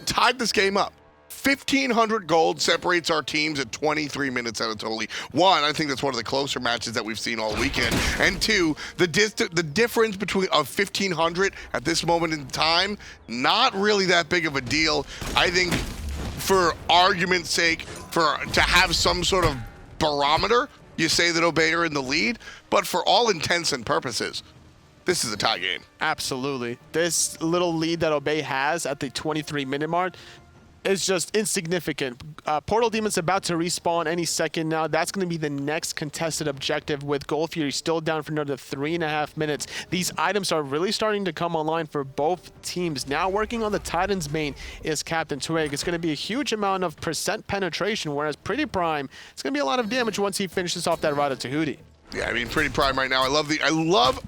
tied this game up. 1,500 gold separates our teams at 23 minutes Anatoliy. One, I think that's one of the closer matches that we've seen all weekend. And two, the difference between 1,500 at this moment in time, not really that big of a deal. I think for argument's sake, to have some sort of barometer, you say that Obey are in the lead, but for all intents and purposes, this is a tie game. Absolutely. This little lead that Obey has at the 23-minute mark is just insignificant. Portal Demon's about to respawn any second now. That's going to be the next contested objective, with Gold Fury still down for another 3.5 minutes. These items are really starting to come online for both teams. Now working on the Titan's main is CaptainTwig. It's going to be a huge amount of percent penetration, whereas PrettyPriMe, it's going to be a lot of damage once he finishes off that Ratatouille. Yeah, I mean, PrettyPriMe right now. I love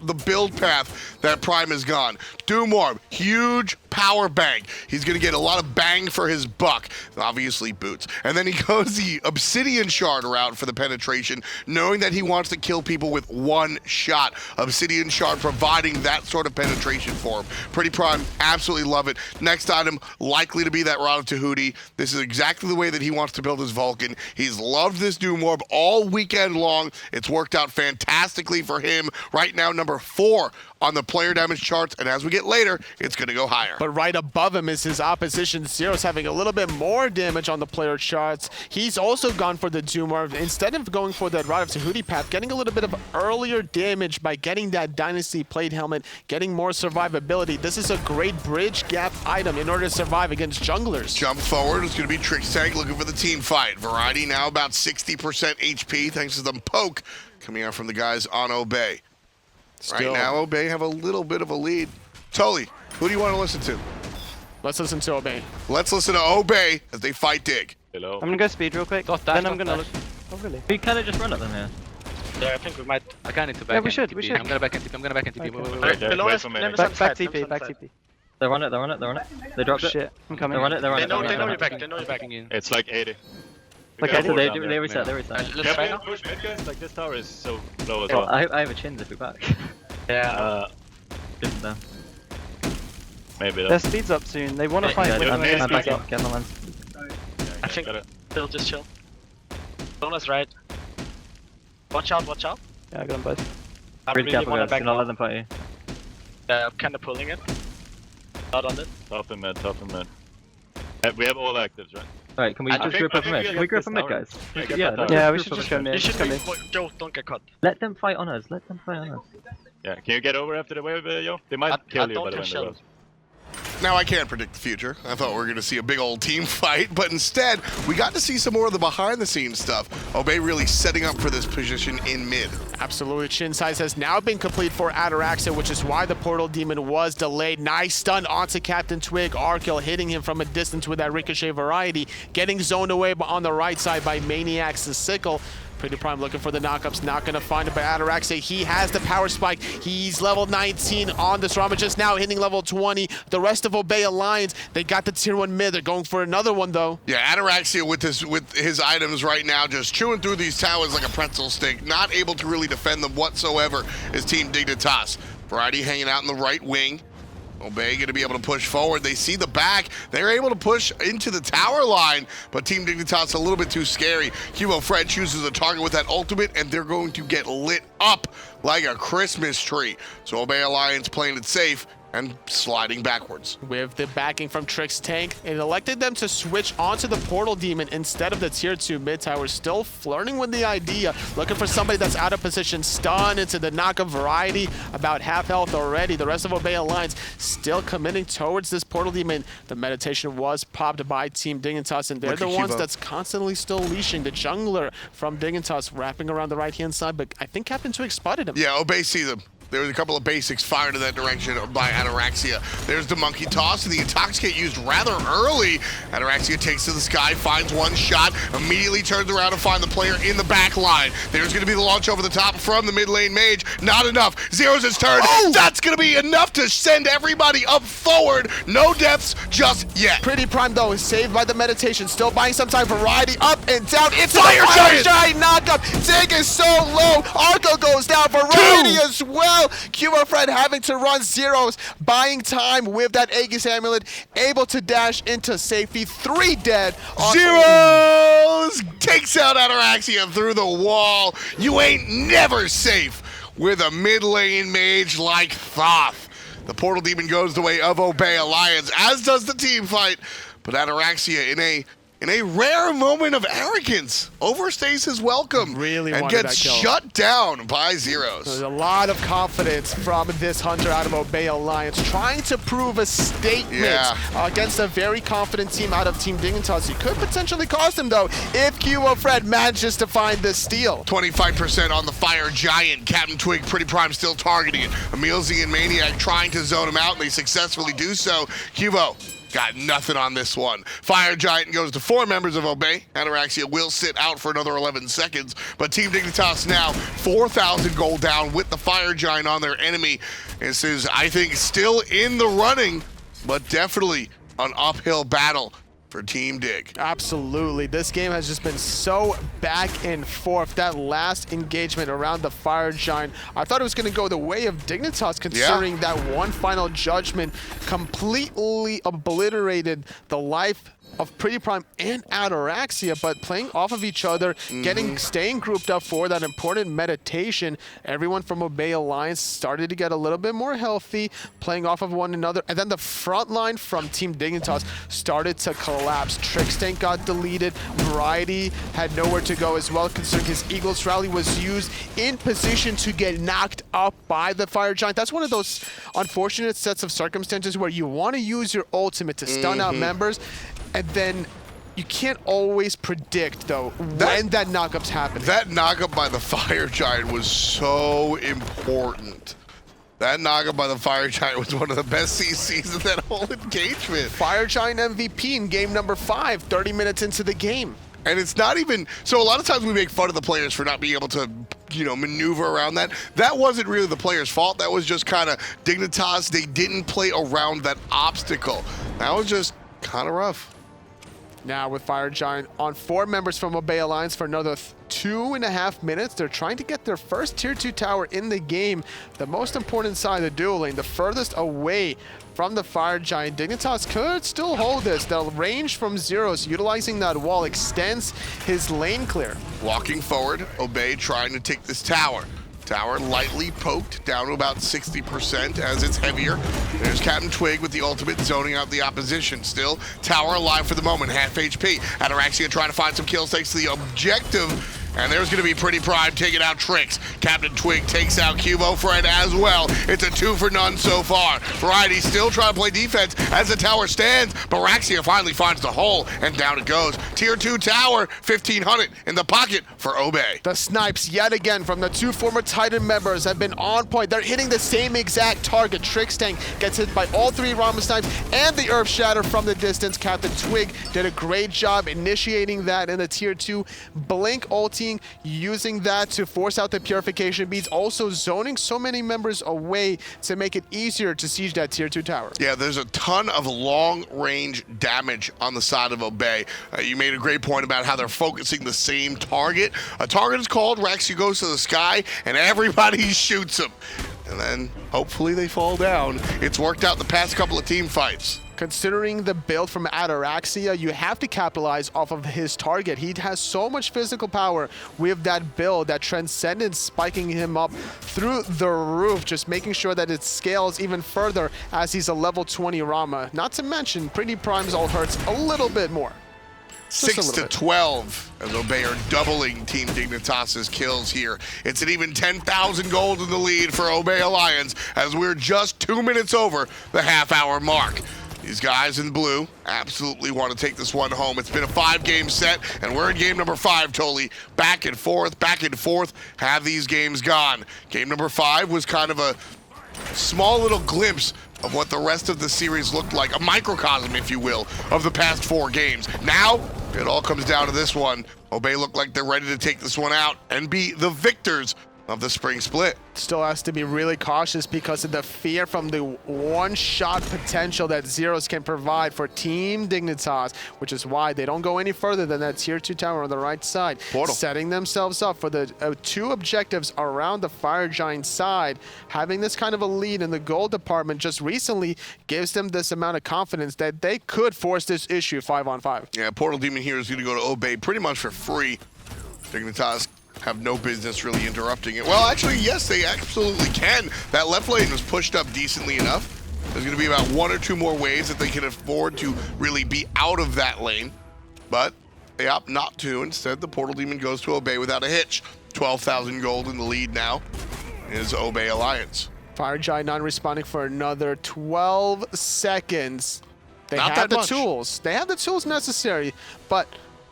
the build path that Prime has gone. Doom Orb, huge power bang. He's going to get a lot of bang for his buck. Obviously, boots. And then he goes the Obsidian Shard route for the penetration, knowing that he wants to kill people with one shot. Obsidian Shard providing that sort of penetration for him. PrettyPriMe, absolutely love it. Next item, likely to be that Ratatouille. This is exactly the way that he wants to build his Vulcan. He's loved this Doom Orb all weekend long. It's worked out fantastically for him. Right now, number 4 on the player damage charts, and as we get later, it's going to go higher. But right above him is his opposition. Zyrhoes having a little bit more damage on the player charts. He's also gone for the Doom Orb. Instead of going for the Ratatouille path, getting a little bit of earlier damage by getting that Dynasty Plate Helmet, getting more survivability. This is a great bridge gap item in order to survive against junglers. Jump forward. It's going to be Trixtank looking for the team fight. Variety now about 60% HP thanks to the poke coming out from the guys on Obey. Right now, Obey have a little bit of a lead. Tolly, who do you want to listen to? Let's listen to Obey. Let's listen to Obey as they fight Dig. Hello. I'm gonna go speed real quick. Then I'm gonna look. Oh really? We kind of just run at them here. Yeah, I think we might. I kinda need to back Yeah, in we should. TP. I'm gonna back in TP. I'm gonna back in TP. Okay. Wait. Below us, Back TP. Back TP. They're on it. They dropped it. Shit, I'm coming. They're on it. They know you're back. They know you're back. It's like 80. Okay, so they reset. Yeah, try now. push mid, guys. Like, this tower is so low as Well, well. I have a chins if we're back. Yeah. Didn't know. Maybe Their that's... speed's up soon. They want to fight with yeah, them. yeah, I'm back yeah. in. Get my lens. I think Got it. they'll just chill. Bellona's right. Watch out. Yeah, I got them both. I Really really careful, want to guys. back Do not let up. them fight you. I'm kind of pulling it. Not on it. Top and mid. We have all actives, right? Alright, can we I just think- group I up think mid? we Can we get group this up mid, tower. guys? Yeah, get Yeah, that let's tower. Yeah, we group should up just mid. go mid. You should Come be. in. Joe, don't get caught. Let them fight on us. Let them fight on us. Yeah, can you get over after the wave, yo? They might kill you, don't by the way, have in the shield. road. Now, I can't predict the future. I thought we were going to see a big old team fight, but instead, we got to see some more of the behind-the-scenes stuff. Obey really setting up for this position in mid. Absolutely. Chin size has now been complete for Ataraxia, which is why the Portal Demon was delayed. Nice stun onto CaptainTwig. Arkkyl hitting him from a distance with that ricochet variety, getting zoned away on the right side by maniaK's Sickle. PrettyPriMe looking for the knockups, not going to find it by Ataraxia. He has the power spike. He's level 19 on this Rama, just now hitting level 20. The rest of Obey Alliance, they got the tier 1 mid. They're going for another one, though. Yeah, Ataraxia with his items right now, just chewing through these towers like a pretzel stick, not able to really defend them whatsoever is Team Dignitas. Variety hanging out in the right wing. Obey going to be able to push forward. They see the back. They're able to push into the tower line, but Team Dignitas a little bit too scary. QvoFred chooses a target with that ultimate, and they're going to get lit up like a Christmas tree. So Obey Alliance playing it safe and sliding backwards. With the backing from Trixtank, it elected them to switch onto the Portal Demon instead of the tier 2 mid tower. Still flirting with the idea, looking for somebody that's out of position. Stun into the knockup variety, about half health already. The rest of Obey Alliance still committing towards this Portal Demon. The meditation was popped by Team Dignitas, and they're Look the at ones Kivo. that's constantly still leashing. The jungler from Dignitas wrapping around the right-hand side, but I think CaptainTwig spotted him. Yeah, Obey see them. There was a couple of basics fired in that direction by Ataraxia. There's the monkey toss, and the intoxicate used rather early. Ataraxia takes to the sky, finds one shot, immediately turns around to find the player in the back line. There's going to be the launch over the top from the mid lane mage. Not enough. Zyrhoes his turn. Oh! That's going to be enough to send everybody up forward. No deaths just yet. PrettyPriMe, though, is saved by the meditation. Still buying some time. Variety up and down. It's Fire a Fire Giant! Giant knockup. Zig is so low. Arkkyl goes down. Variety as well. QvoFred having to run Zyrhoes, buying time with that Aegis Amulet, able to dash into safety. 3 dead. Zyrhoes takes out Ataraxia through the wall. You ain't never safe with a mid lane mage like Thoth. The Portal Demon goes the way of Obey Alliance, as does the team fight. But Ataraxia in a rare moment of arrogance overstays his welcome Really and wanted gets that kill. shut down by Zyrhoes. There's a lot of confidence from this Hunter out of Obey Alliance, trying to prove a statement against a very confident team out of Team Dignitas. It could potentially cost him, though, if QvoFred manages to find this steal. 25% on the Fire Giant. CaptainTwig, PrettyPriMe still targeting it. EmilZy and maniaKK trying to zone him out, and they successfully do so. Qvo got nothing on this one. Fire Giant goes to 4 members of Obey. Ataraxia will sit out for another 11 seconds, but Team Dignitas now 4,000 gold down with the Fire Giant on their enemy. This is, I think, still in the running, but definitely an uphill battle for Team Dig. Absolutely. This game has just been so back and forth. That last engagement around the Fire Giant, I thought it was going to go the way of Dignitas, considering that one final judgment completely obliterated the life of PrettyPriMe and Ataraxia, but playing off of each other, staying grouped up for that important meditation. Everyone from Obey Alliance started to get a little bit more healthy, playing off of one another, and then the front line from Team Dignitas started to collapse. Trixtank got deleted. Variety had nowhere to go as well, considering his Eagles rally was used in position to get knocked up by the Fire Giant. That's one of those unfortunate sets of circumstances where you want to use your ultimate to stun out members, and then you can't always predict, though, when that knockup's happening. That knockup by the Fire Giant was so important. That knockup by the Fire Giant was one of the best CCs of that whole engagement. Fire Giant MVP in game number 5, 30 minutes into the game. And it's not even, so a lot of times we make fun of the players for not being able to maneuver around that. That wasn't really the player's fault. That was just kind of Dignitas. They didn't play around that obstacle. That was just kind of rough. Now with Fire Giant on 4 members from Obey Alliance for another 2.5 minutes. They're trying to get their first tier 2 tower in the game. The most important side of the duel lane, the furthest away from the Fire Giant. Dignitas could still hold this. The range from Zyrhoes, utilizing that wall, extends his lane clear. Walking forward, Obey trying to take this tower. Tower lightly poked down to about 60% as it's heavier. There's CaptainTwig with the ultimate zoning out the opposition. Still, tower alive for the moment, half HP. Ataraxia trying to find some kills, takes the objective. And there's going to be PrettyPriMe taking out Trix. CaptainTwig takes out QvoFred as well. It's a 2 for none so far. Variety still trying to play defense as the tower stands. Ataraxia finally finds the hole, and down it goes. Tier 2 tower, 1,500 in the pocket for Obey. The snipes yet again from the 2 former Titan members have been on point. They're hitting the same exact target. Trixtank gets hit by all 3 Rama snipes and the Earth Shatter from the distance. CaptainTwig did a great job initiating that in the tier 2. Blink ulti, using that to force out the purification beads, also zoning so many members away to make it easier to siege that tier 2 tower. Yeah, there's a ton of long-range damage on the side of Obey. You made a great point about how they're focusing the same target. A target is called, Raxu goes to the sky, and everybody shoots him. And then, hopefully, they fall down. It's worked out the past couple of team fights. Considering the build from Ataraxia, you have to capitalize off of his target. He has so much physical power with that build, that Transcendence spiking him up through the roof, just making sure that it scales even further as he's a level 20 Rama. Not to mention, PrettyPriMe's ult hurts a little bit more. 6 to 12 as Obey are doubling Team Dignitas' kills here. It's an even 10,000 gold in the lead for Obey Alliance as we're just 2 minutes over the half-hour mark. These guys in blue absolutely want to take this one home. It's been a 5-game set, and we're in game number 5, totally. Back and forth, have these games gone. Game number 5 was kind of a small little glimpse of what the rest of the series looked like, a microcosm, if you will, of the past 4 games. Now, it all comes down to this one. Obey look like they're ready to take this one out and be the victors of the spring split. Still has to be really cautious because of the fear from the one-shot potential that Zyrhoes can provide for Team Dignitas, which is why they don't go any further than that tier 2 tower on the right side. Portal. Setting themselves up for the 2 objectives around the Fire Giant side. Having this kind of a lead in the gold department just recently gives them this amount of confidence that they could force this issue 5-on-5. Yeah, Portal Demon here is going to go to Obey pretty much for free. Dignitas have no business really interrupting it. Well, actually, yes, they absolutely can. That left lane was pushed up decently enough. There's going to be about 1 or 2 more waves that they can afford to really be out of that lane. But they opt not to. Instead, the Portal Demon goes to Obey without a hitch. 12,000 gold in the lead now is Obey Alliance. Fire Giant non-responding for another 12 seconds. They Not have that the much. tools. They have the tools necessary, but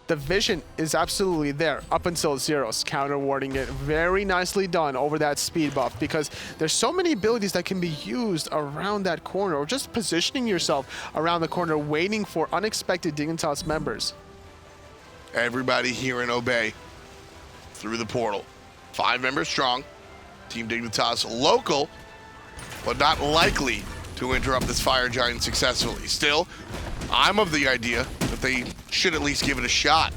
the vision is absolutely there up until Zyrhoes counter-warding it. Very nicely done over that speed buff because there's so many abilities that can be used around that corner or just positioning yourself around the corner waiting for unexpected Dignitas members. Everybody here in Obey through the portal. 5 members strong. Team Dignitas local, but not likely to interrupt this Fire Giant successfully. Still, I'm of the idea that they should at least give it a shot.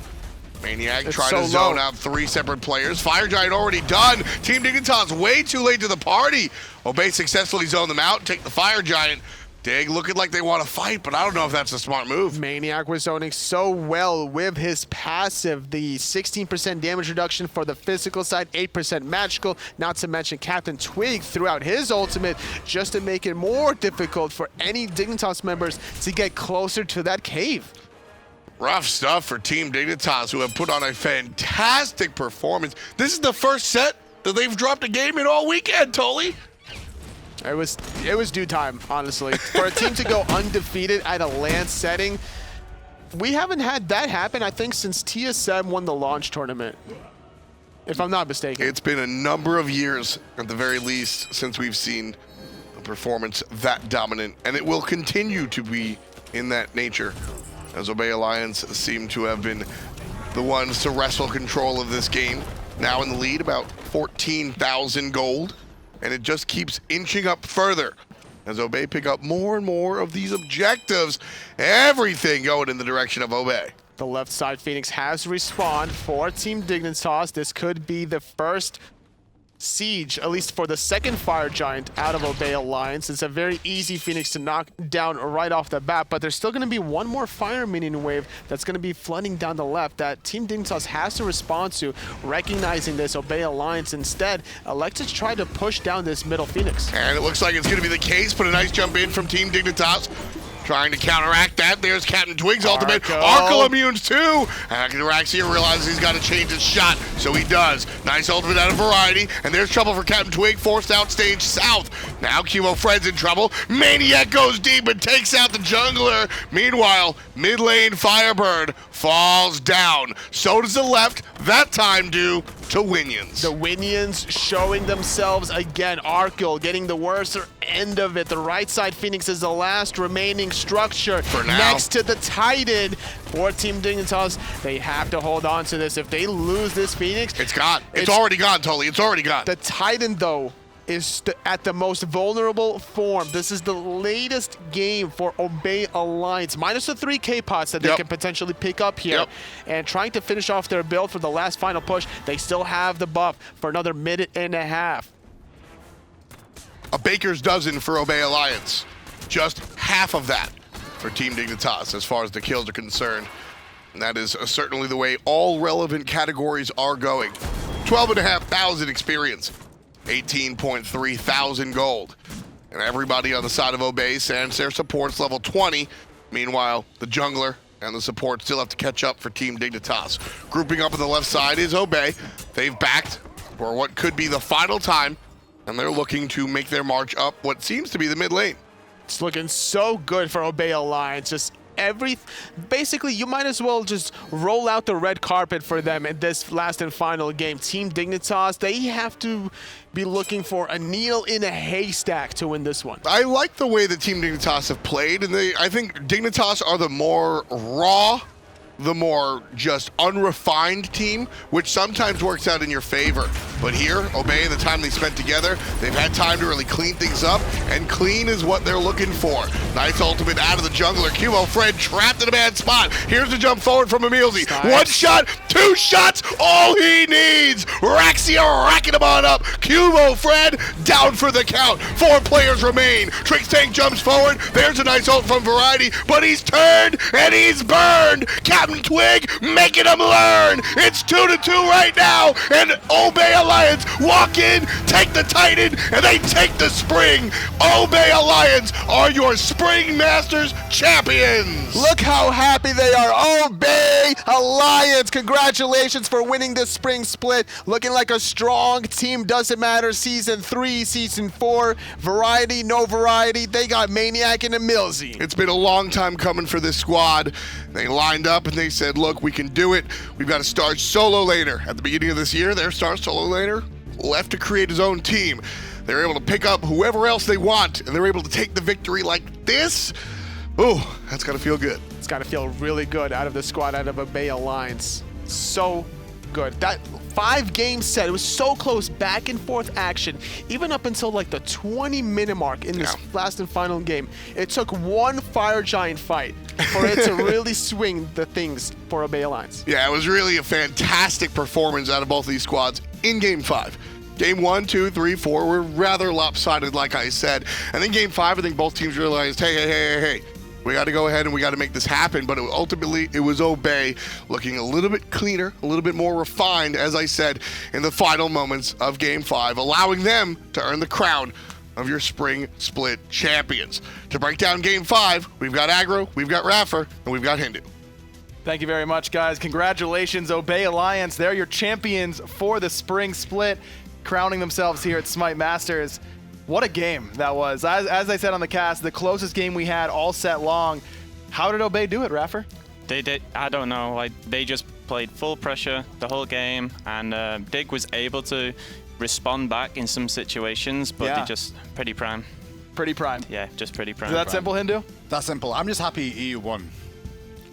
maniaKK trying to zone out 3 separate players. Fire Giant already done. Team Dignitas way too late to the party. Obey successfully zone them out, take the Fire Giant. Dig looking like they want to fight, but I don't know if that's a smart move. maniaKK was zoning so well with his passive, the 16% damage reduction for the physical side, 8% magical, not to mention CaptainTwig throughout his ultimate just to make it more difficult for any Dignitas members to get closer to that cave. Rough stuff for Team Dignitas, who have put on a fantastic performance. This is the first set that they've dropped a game in all weekend, Tolly. It was due time, honestly. For a team to go undefeated at a LAN setting, we haven't had that happen, I think, since TSM won the launch tournament, if I'm not mistaken. It's been a number of years, at the very least, since we've seen a performance that dominant, and it will continue to be in that nature, as Obey Alliance seem to have been the ones to wrestle control of this game. Now in the lead, about 14,000 gold, and it just keeps inching up further as Obey pick up more and more of these objectives. Everything going in the direction of Obey. The left side Phoenix has respawned for Team Dignitas. This could be the first siege, at least for the second Fire Giant out of Obey Alliance. It's a very easy Phoenix to knock down right off the bat, but there's still going to be one more Fire Minion wave that's going to be flooding down the left that Team Dignitas has to respond to, recognizing this Obey Alliance. Instead, Alexis tried to push down this middle Phoenix. And it looks like it's going to be the case, but a nice jump in from Team Dignitas. Trying to counteract that. There's CaptainTwig's ultimate. Arkkyl immunes too. Ataraxia realizes he's got to change his shot, so he does. Nice ultimate out of Variety, and there's trouble for CaptainTwig, forced out stage south. Now QvoFred's in trouble. maniaKK goes deep and takes out the jungler. Meanwhile, mid lane Firebird falls down. So does the left, that time due to Winions. The Winions showing themselves again. Arkkyl getting the worst end of it. The right side Phoenix is the last remaining structure for now. Next to the Titan for Team Dignitas. They have to hold on to this. If they lose this Phoenix, it's gone. It's already gone, Tully. It's already gone. The Titan, though, is at the most vulnerable form. This is the latest game for Obey Alliance, minus the 3K pots that they can potentially pick up here. And trying to finish off their build for the last final push. They still have the buff for another minute and a half. A baker's dozen for Obey Alliance. Just half of that for Team Dignitas as far as the kills are concerned. And that is certainly the way all relevant categories are going. 12,500 experience. 18.3 thousand gold. And everybody on the side of Obey sends their supports level 20. Meanwhile, the jungler and the support still have to catch up for Team Dignitas. Grouping up on the left side is Obey. They've backed for what could be the final time, and they're looking to make their march up what seems to be the mid lane. It's looking so good for Obey Alliance. Just basically, you might as well just roll out the red carpet for them in this last and final game. Team Dignitas, they have to be looking for a needle in a haystack to win this one. I like the way that Team Dignitas have played, and I think Dignitas are the more raw, the more just unrefined team, which sometimes works out in your favor. But here, Obey, the time they spent together, they've had time to really clean things up, and clean is what they're looking for. Nice ultimate out of the jungler. QvoFred trapped in a bad spot. Here's the jump forward from EmilZy. Nice. One shot, two shots, all he needs. Raxia racking him on up. QvoFred down for the count. 4 players remain. Trixtank jumps forward. There's a nice ult from Variety, but he's turned and he's burned. CaptainTwig making him learn. It's 2-2 right now, and Obey Alliance walk in, take the Titan, and they take the Spring. Obey Alliance are your Spring Masters champions. Look how happy they are. Obey Alliance, congratulations for winning the Spring Split. Looking like a strong team, doesn't matter. Season 3, Season 4, Variety, no Variety. They got maniaKK and EmilZy. It's been a long time coming for this squad. They lined up and they said, look, we can do it. We've got a star solo laner. At the beginning of this year, their star solo laner left to create his own team. They're able to pick up whoever else they want, and they're able to take the victory like this. Ooh, that's gotta feel good. It's gotta feel really good out of the squad, out of Obey Alliance. So good. That 5-game set, it was so close, back and forth action, even up until like the 20-minute mark in this last and final game. It took one Fire Giant fight for it to really swing the things for Obey Alliance. Yeah, it was really a fantastic performance out of both of these squads in Game 5. Game 1, 2, 3, 4 were rather lopsided, like I said. And then Game 5, I think both teams realized, hey, we got to go ahead and we got to make this happen. But ultimately, it was Obey looking a little bit cleaner, a little bit more refined, as I said, in the final moments of Game 5, allowing them to earn the crown of your Spring Split champions. To break down Game 5, we've got Aggro, we've got iRaffer, and we've got Hindu. Thank you very much, guys. Congratulations, Obey Alliance. They're your champions for the Spring Split, crowning themselves here at Smite Masters. What a game that was. As I said on the cast, the closest game we had all set long. How did Obey do it, Raffer? They did. I don't know. Like, they just played full pressure the whole game, and Dig was able to respond back in some situations, but they just PrettyPriMe. PrettyPriMe. Yeah, just PrettyPriMe. Is that simple, Hindu? That's simple. I'm just happy EU won.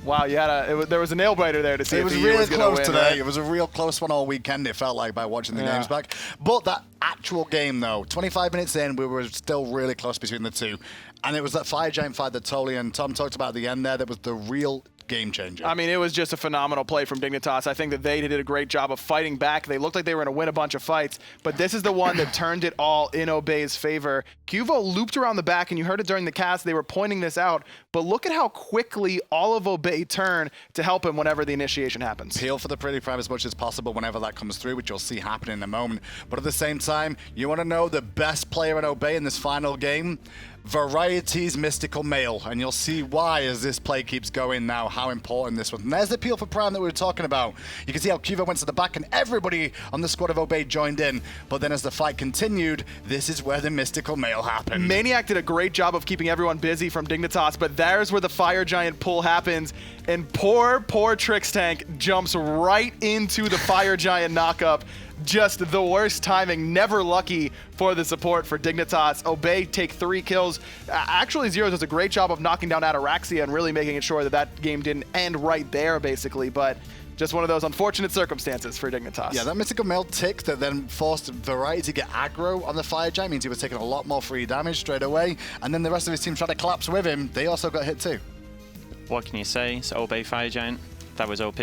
Wow, you had there was a nail biter there to see it if was the really was gonna close win, today. right? It was a real close one all weekend, it felt like, by watching the games back. But that actual game, though, 25 minutes in, we were still really close between the two. And it was that Fire Giant fight that Anatoliy and Thom talked about at the end there that was the real game changer. I mean, it was just a phenomenal play from Dignitas. I think that they did a great job of fighting back. They looked like they were going to win a bunch of fights, but this is the one that turned it all in Obey's favor. Quvo looped around the back, and you heard it during the cast. They were pointing this out, but look at how quickly all of Obey turned to help him whenever the initiation happens. Peel for the PrettyPriMe as much as possible whenever that comes through, which you'll see happen in a moment. But at the same time, you want to know the best player in Obey in this final game? Variety's Mystical Male, and you'll see why as this play keeps going now, how important this was. And there's the peel for Prime that we were talking about. You can see how Quvo went to the back and everybody on the squad of Obey joined in, but then as the fight continued, this is where the Mystical Male happened. maniaKK did a great job of keeping everyone busy from Dignitas, but there's where the Fire Giant pull happens, and poor Trixtank jumps right into the Fire Giant knockup. Just the worst timing, never lucky for the support for Dignitas. Obey take 3 kills. Actually, Zyrhoes does a great job of knocking down Ataraxia and really making sure that that game didn't end right there, basically, but just one of those unfortunate circumstances for Dignitas. Yeah, that Mystical Male tick that then forced Variety to get aggro on the Fire Giant means he was taking a lot more free damage straight away, and then the rest of his team tried to collapse with him. They also got hit too. What can you say? It's Obey Fire Giant. That was OP.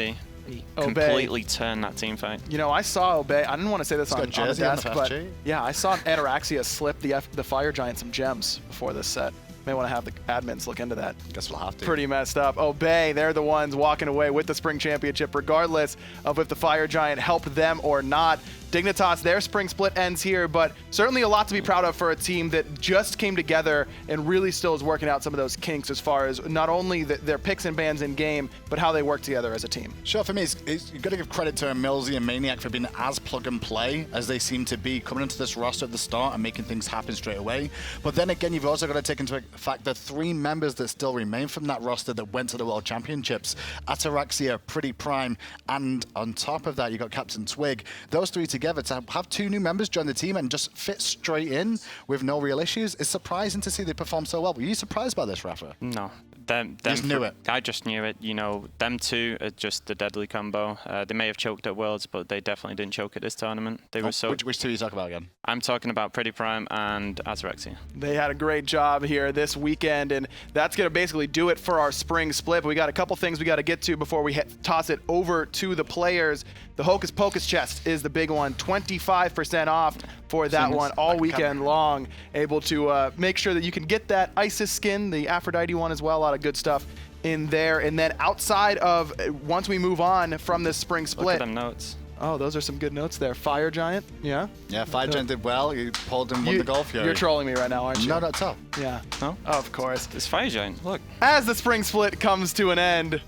He Obey. completely turned that team fight. You know, I saw Obey. I didn't want to say this on the jersey on desk, the but FG. yeah, I saw Ataraxia slip the Fire Giant some gems before this set. May want to have the admins look into that. Guess we'll have to. Pretty messed up. Obey, they're the ones walking away with the Spring Championship, regardless of if the Fire Giant helped them or not. Dignitas, their spring split ends here, but certainly a lot to be proud of for a team that just came together and really still is working out some of those kinks as far as not only their picks and bans in game, but how they work together as a team. Sure, for me, you've got to give credit to EmilZy and maniaKK for being as plug and play as they seem to be, coming into this roster at the start and making things happen straight away. But then again, you've also got to take into fact the 3 members that still remain from that roster that went to the World Championships. Ataraxia, PrettyPriMe, and on top of that, you've got CaptainTwig. Those 3 together to have 2 new members join the team and just fit straight in with no real issues, it's surprising to see they perform so well. Were you surprised by this, Raffer? No. Them just knew it. I just knew it. You know, them 2 are just the deadly combo. They may have choked at Worlds, but they definitely didn't choke at this tournament. They were so. Which 2 are you talking about again? I'm talking about PrettyPriMe and Ataraxia. They had a great job here this weekend, and that's going to basically do it for our spring split. But we got a couple things we got to get to before we toss it over to the players. The Hocus Pocus chest is the big one, 25% off for that one all weekend long. Able to make sure that you can get that Isis skin, the Aphrodite one as well. A lot of good stuff in there. And then outside of, once we move on from this spring split. Look at them notes. Oh, those are some good notes there. Fire Giant, yeah? Yeah, Fire Giant did well. You pulled him, won the Golf Fury. You're trolling me right now, aren't you? No, not at all. Yeah. No? Of course. It's Fire Giant. Look. As the spring split comes to an end,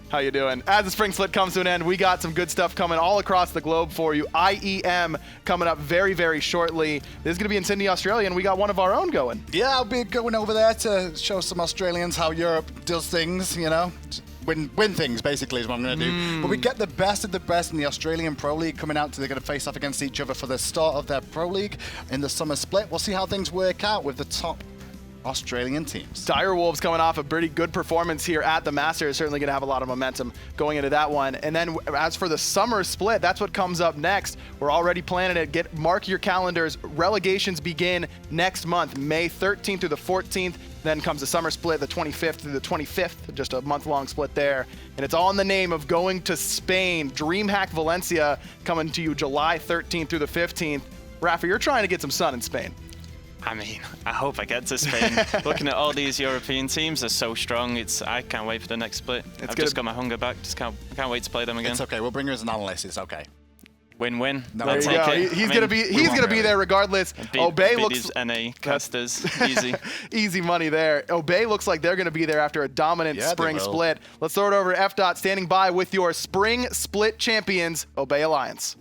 how you doing? As the spring split comes to an end, we got some good stuff coming all across the globe for you. IEM coming up very, very shortly. This is going to be in Sydney, Australia, and we got one of our own going. Yeah, I'll be going over there to show some Australians how Europe does things, you know. Win things, basically, is what I'm going to do. But we get the best of the best in the Australian Pro League coming out. They're going to face off against each other for the start of their Pro League in the summer split. We'll see how things work out with the top Australian teams. Direwolves coming off a pretty good performance here at the Masters, certainly going to have a lot of momentum going into that one. And then as for the summer split, that's what comes up next. We're already planning it. Mark your calendars. Relegations begin next month, May 13th through the 14th. Then comes the summer split, the 25th through the 25th, just a month-long split there. And it's all in the name of going to Spain. DreamHack Valencia coming to you July 13th through the 15th. Rafa, you're trying to get some sun in Spain. I mean, I hope I get to Spain. Looking at all these European teams, they're so strong. I can't wait for the next split. I've just got my hunger back. Just can't wait to play them again. It's okay. We'll bring her as an analyst. It's okay. Win-win. No, there you go. He's gonna be there regardless. Obey looks NA casters. Easy. Easy money there. Obey looks like they're gonna be there after a dominant spring split. Let's throw it over to FDOT, standing by with your spring split champions, Obey Alliance.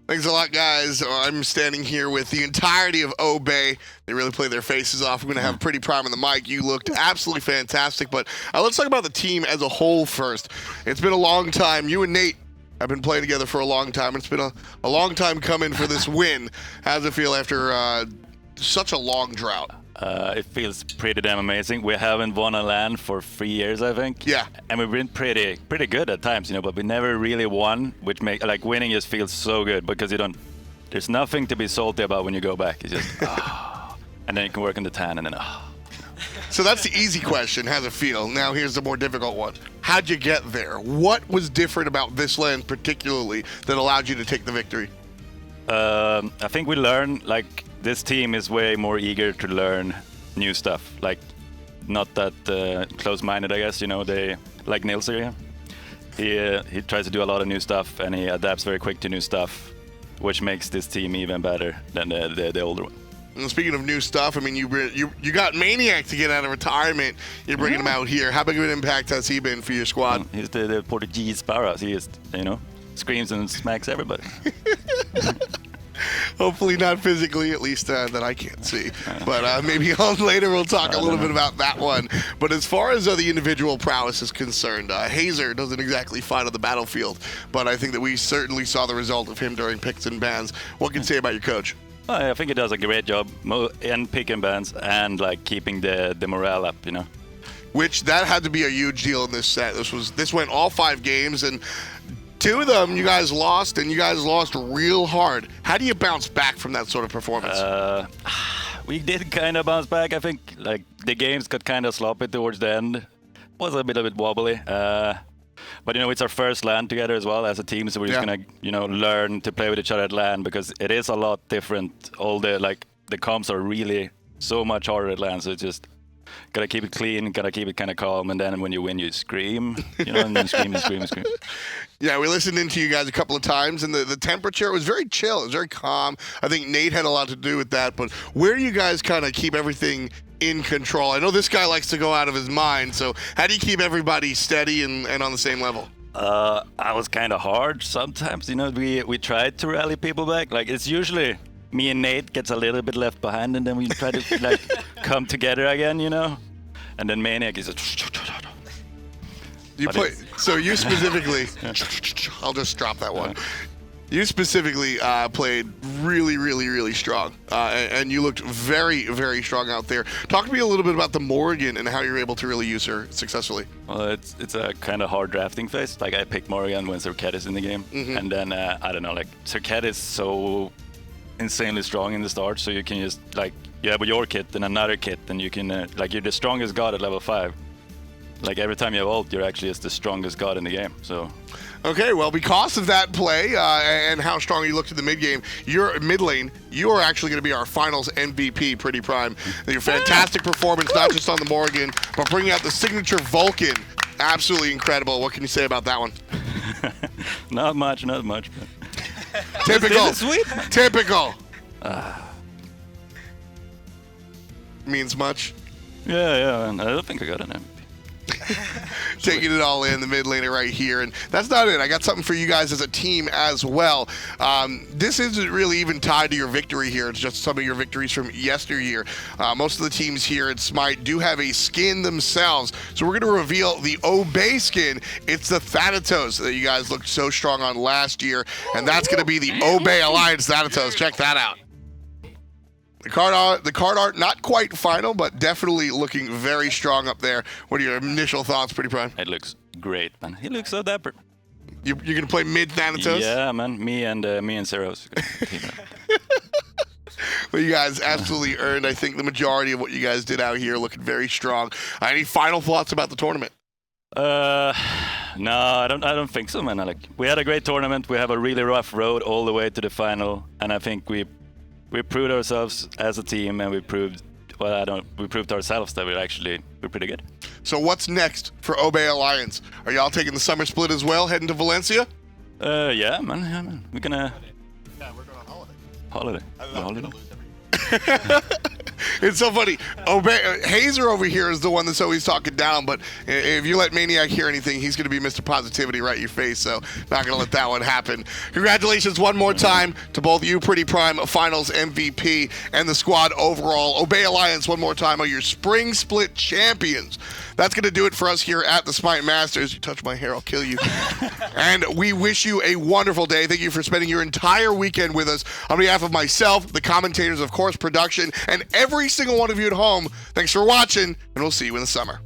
Thanks a lot, guys. I'm standing here with the entirety of Obey. They really play their faces off. We're going to have PrettyPriMe on the mic. You looked absolutely fantastic. But let's talk about the team as a whole first. It's been a long time. You and Nate have been playing together for a long time. It's been a long time coming for this win. How does it feel after such a long drought? It feels pretty damn amazing. We haven't won a LAN for 3 years, I think. Yeah. And we've been pretty good at times, you know, but we never really won, which make like winning just feels so good because you don't. There's nothing to be salty about when you go back. It's just and then you can work in the tan and then So that's the easy question. How's it feel? Now here's the more difficult one. How'd you get there? What was different about this LAN particularly that allowed you to take the victory? I think we learned, like, this team is way more eager to learn new stuff. Like, not that close-minded, I guess. You know, they like EmilZy. He tries to do a lot of new stuff, and he adapts very quick to new stuff, which makes this team even better than the older one. And speaking of new stuff, I mean, you got maniaKK to get out of retirement. You're bringing him out here. How big of an impact has he been for your squad? He's the Portuguese Barras. He just, you know, screams and smacks everybody. Hopefully not physically, at least that I can't see. But maybe on later we'll talk a little bit about that one. But as far as the individual prowess is concerned, Hazer doesn't exactly fight on the battlefield, but I think that we certainly saw the result of him during picks and bans. What can you say about your coach? I think he does a great job in picking bans and like keeping the morale up, you know. Which that had to be a huge deal in this set. This went all 5 games, and 2 of them you guys lost, and you guys lost real hard. How do you bounce back from that sort of performance? We did kind of bounce back. I think like the games got kind of sloppy towards the end. Was a bit wobbly. But you know, it's our first LAN together as well as a team, so we're just gonna, you know, learn to play with each other at LAN because it is a lot different. All the comps are really so much harder at LAN, so it's just gotta keep it clean, gotta keep it kind of calm, and then when you win, you scream, you know, and then scream and scream and scream. Yeah, we listened into you guys a couple of times, and the temperature was very chill. It was very calm. I think Nate had a lot to do with that, but where do you guys kind of keep everything in control? I know this guy likes to go out of his mind, so how do you keep everybody steady and on the same level? I was kind of hard sometimes, you know. We tried to rally people back. Like, it's usually me and Nate gets a little bit left behind, and then we try to like come together again, you know. And then maniaKK is so you specifically, I'll just drop that one. You specifically played really, really, really strong, and you looked very, very strong out there. Talk to me a little bit about the Morrigan and how you're able to really use her successfully. Well, it's a kind of hard drafting phase. Like, I picked Morrigan when Serket is in the game, and then I don't know, like Serket is so insanely strong in the start, so you can just like you have your kit and another kit, and you can like you're the strongest god at level 5. Like, every time you have ult, you're actually just the strongest god in the game. So. Okay, well, because of that play and how strong you looked in the mid game, your mid lane, you are actually going to be our finals MVP, PrettyPriMe. Your fantastic performance, not just on the Morrigan, but bringing out the signature Vulcan. Absolutely incredible. What can you say about that one? Not much. Typical. Sweet. Typical. Means much? Yeah, and I don't think I got an MVP. Taking it all in, the mid laner right here. And that's not it. I got something for you guys as a team as well. This isn't really even tied to your victory here. It's just some of your victories from yesteryear. Most of the teams here at Smite do have a skin themselves. So we're going to reveal the Obey skin. It's the Thanatos that you guys looked so strong on last year. And that's going to be the Obey Alliance Thanatos. Check that out. The card art, not quite final, but definitely looking very strong up there. What are your initial thoughts, PrettyPriMe? It looks great, man. He looks so dapper. You're gonna play mid Thanatos? Yeah, man. Me and Zyrhoes. Well, you guys absolutely earned, I think, the majority of what you guys did out here, looking very strong. Any final thoughts about the tournament? No, I don't think so, man. Like, we had a great tournament. We have a really rough road all the way to the final, and I think we proved ourselves as a team, and we proved to ourselves that we're pretty good. So what's next for Obey Alliance? Are y'all taking the summer split as well, heading to Valencia? Yeah, man. We're going on holiday. It's so funny. Hazer over here is the one that's always talking down, but if you let maniaKK hear anything, he's going to be Mr. Positivity right in your face, so not going to let that one happen. Congratulations one more time to both you, PrettyPriMe, Finals MVP, and the squad overall. Obey Alliance one more time are your Spring Split champions. That's going to do it for us here at the Smite Masters. You touch my hair, I'll kill you. And we wish you a wonderful day. Thank you for spending your entire weekend with us. On behalf of myself, the commentators, of course, course, production, and every single one of you at home. Thanks for watching, and we'll see you in the summer.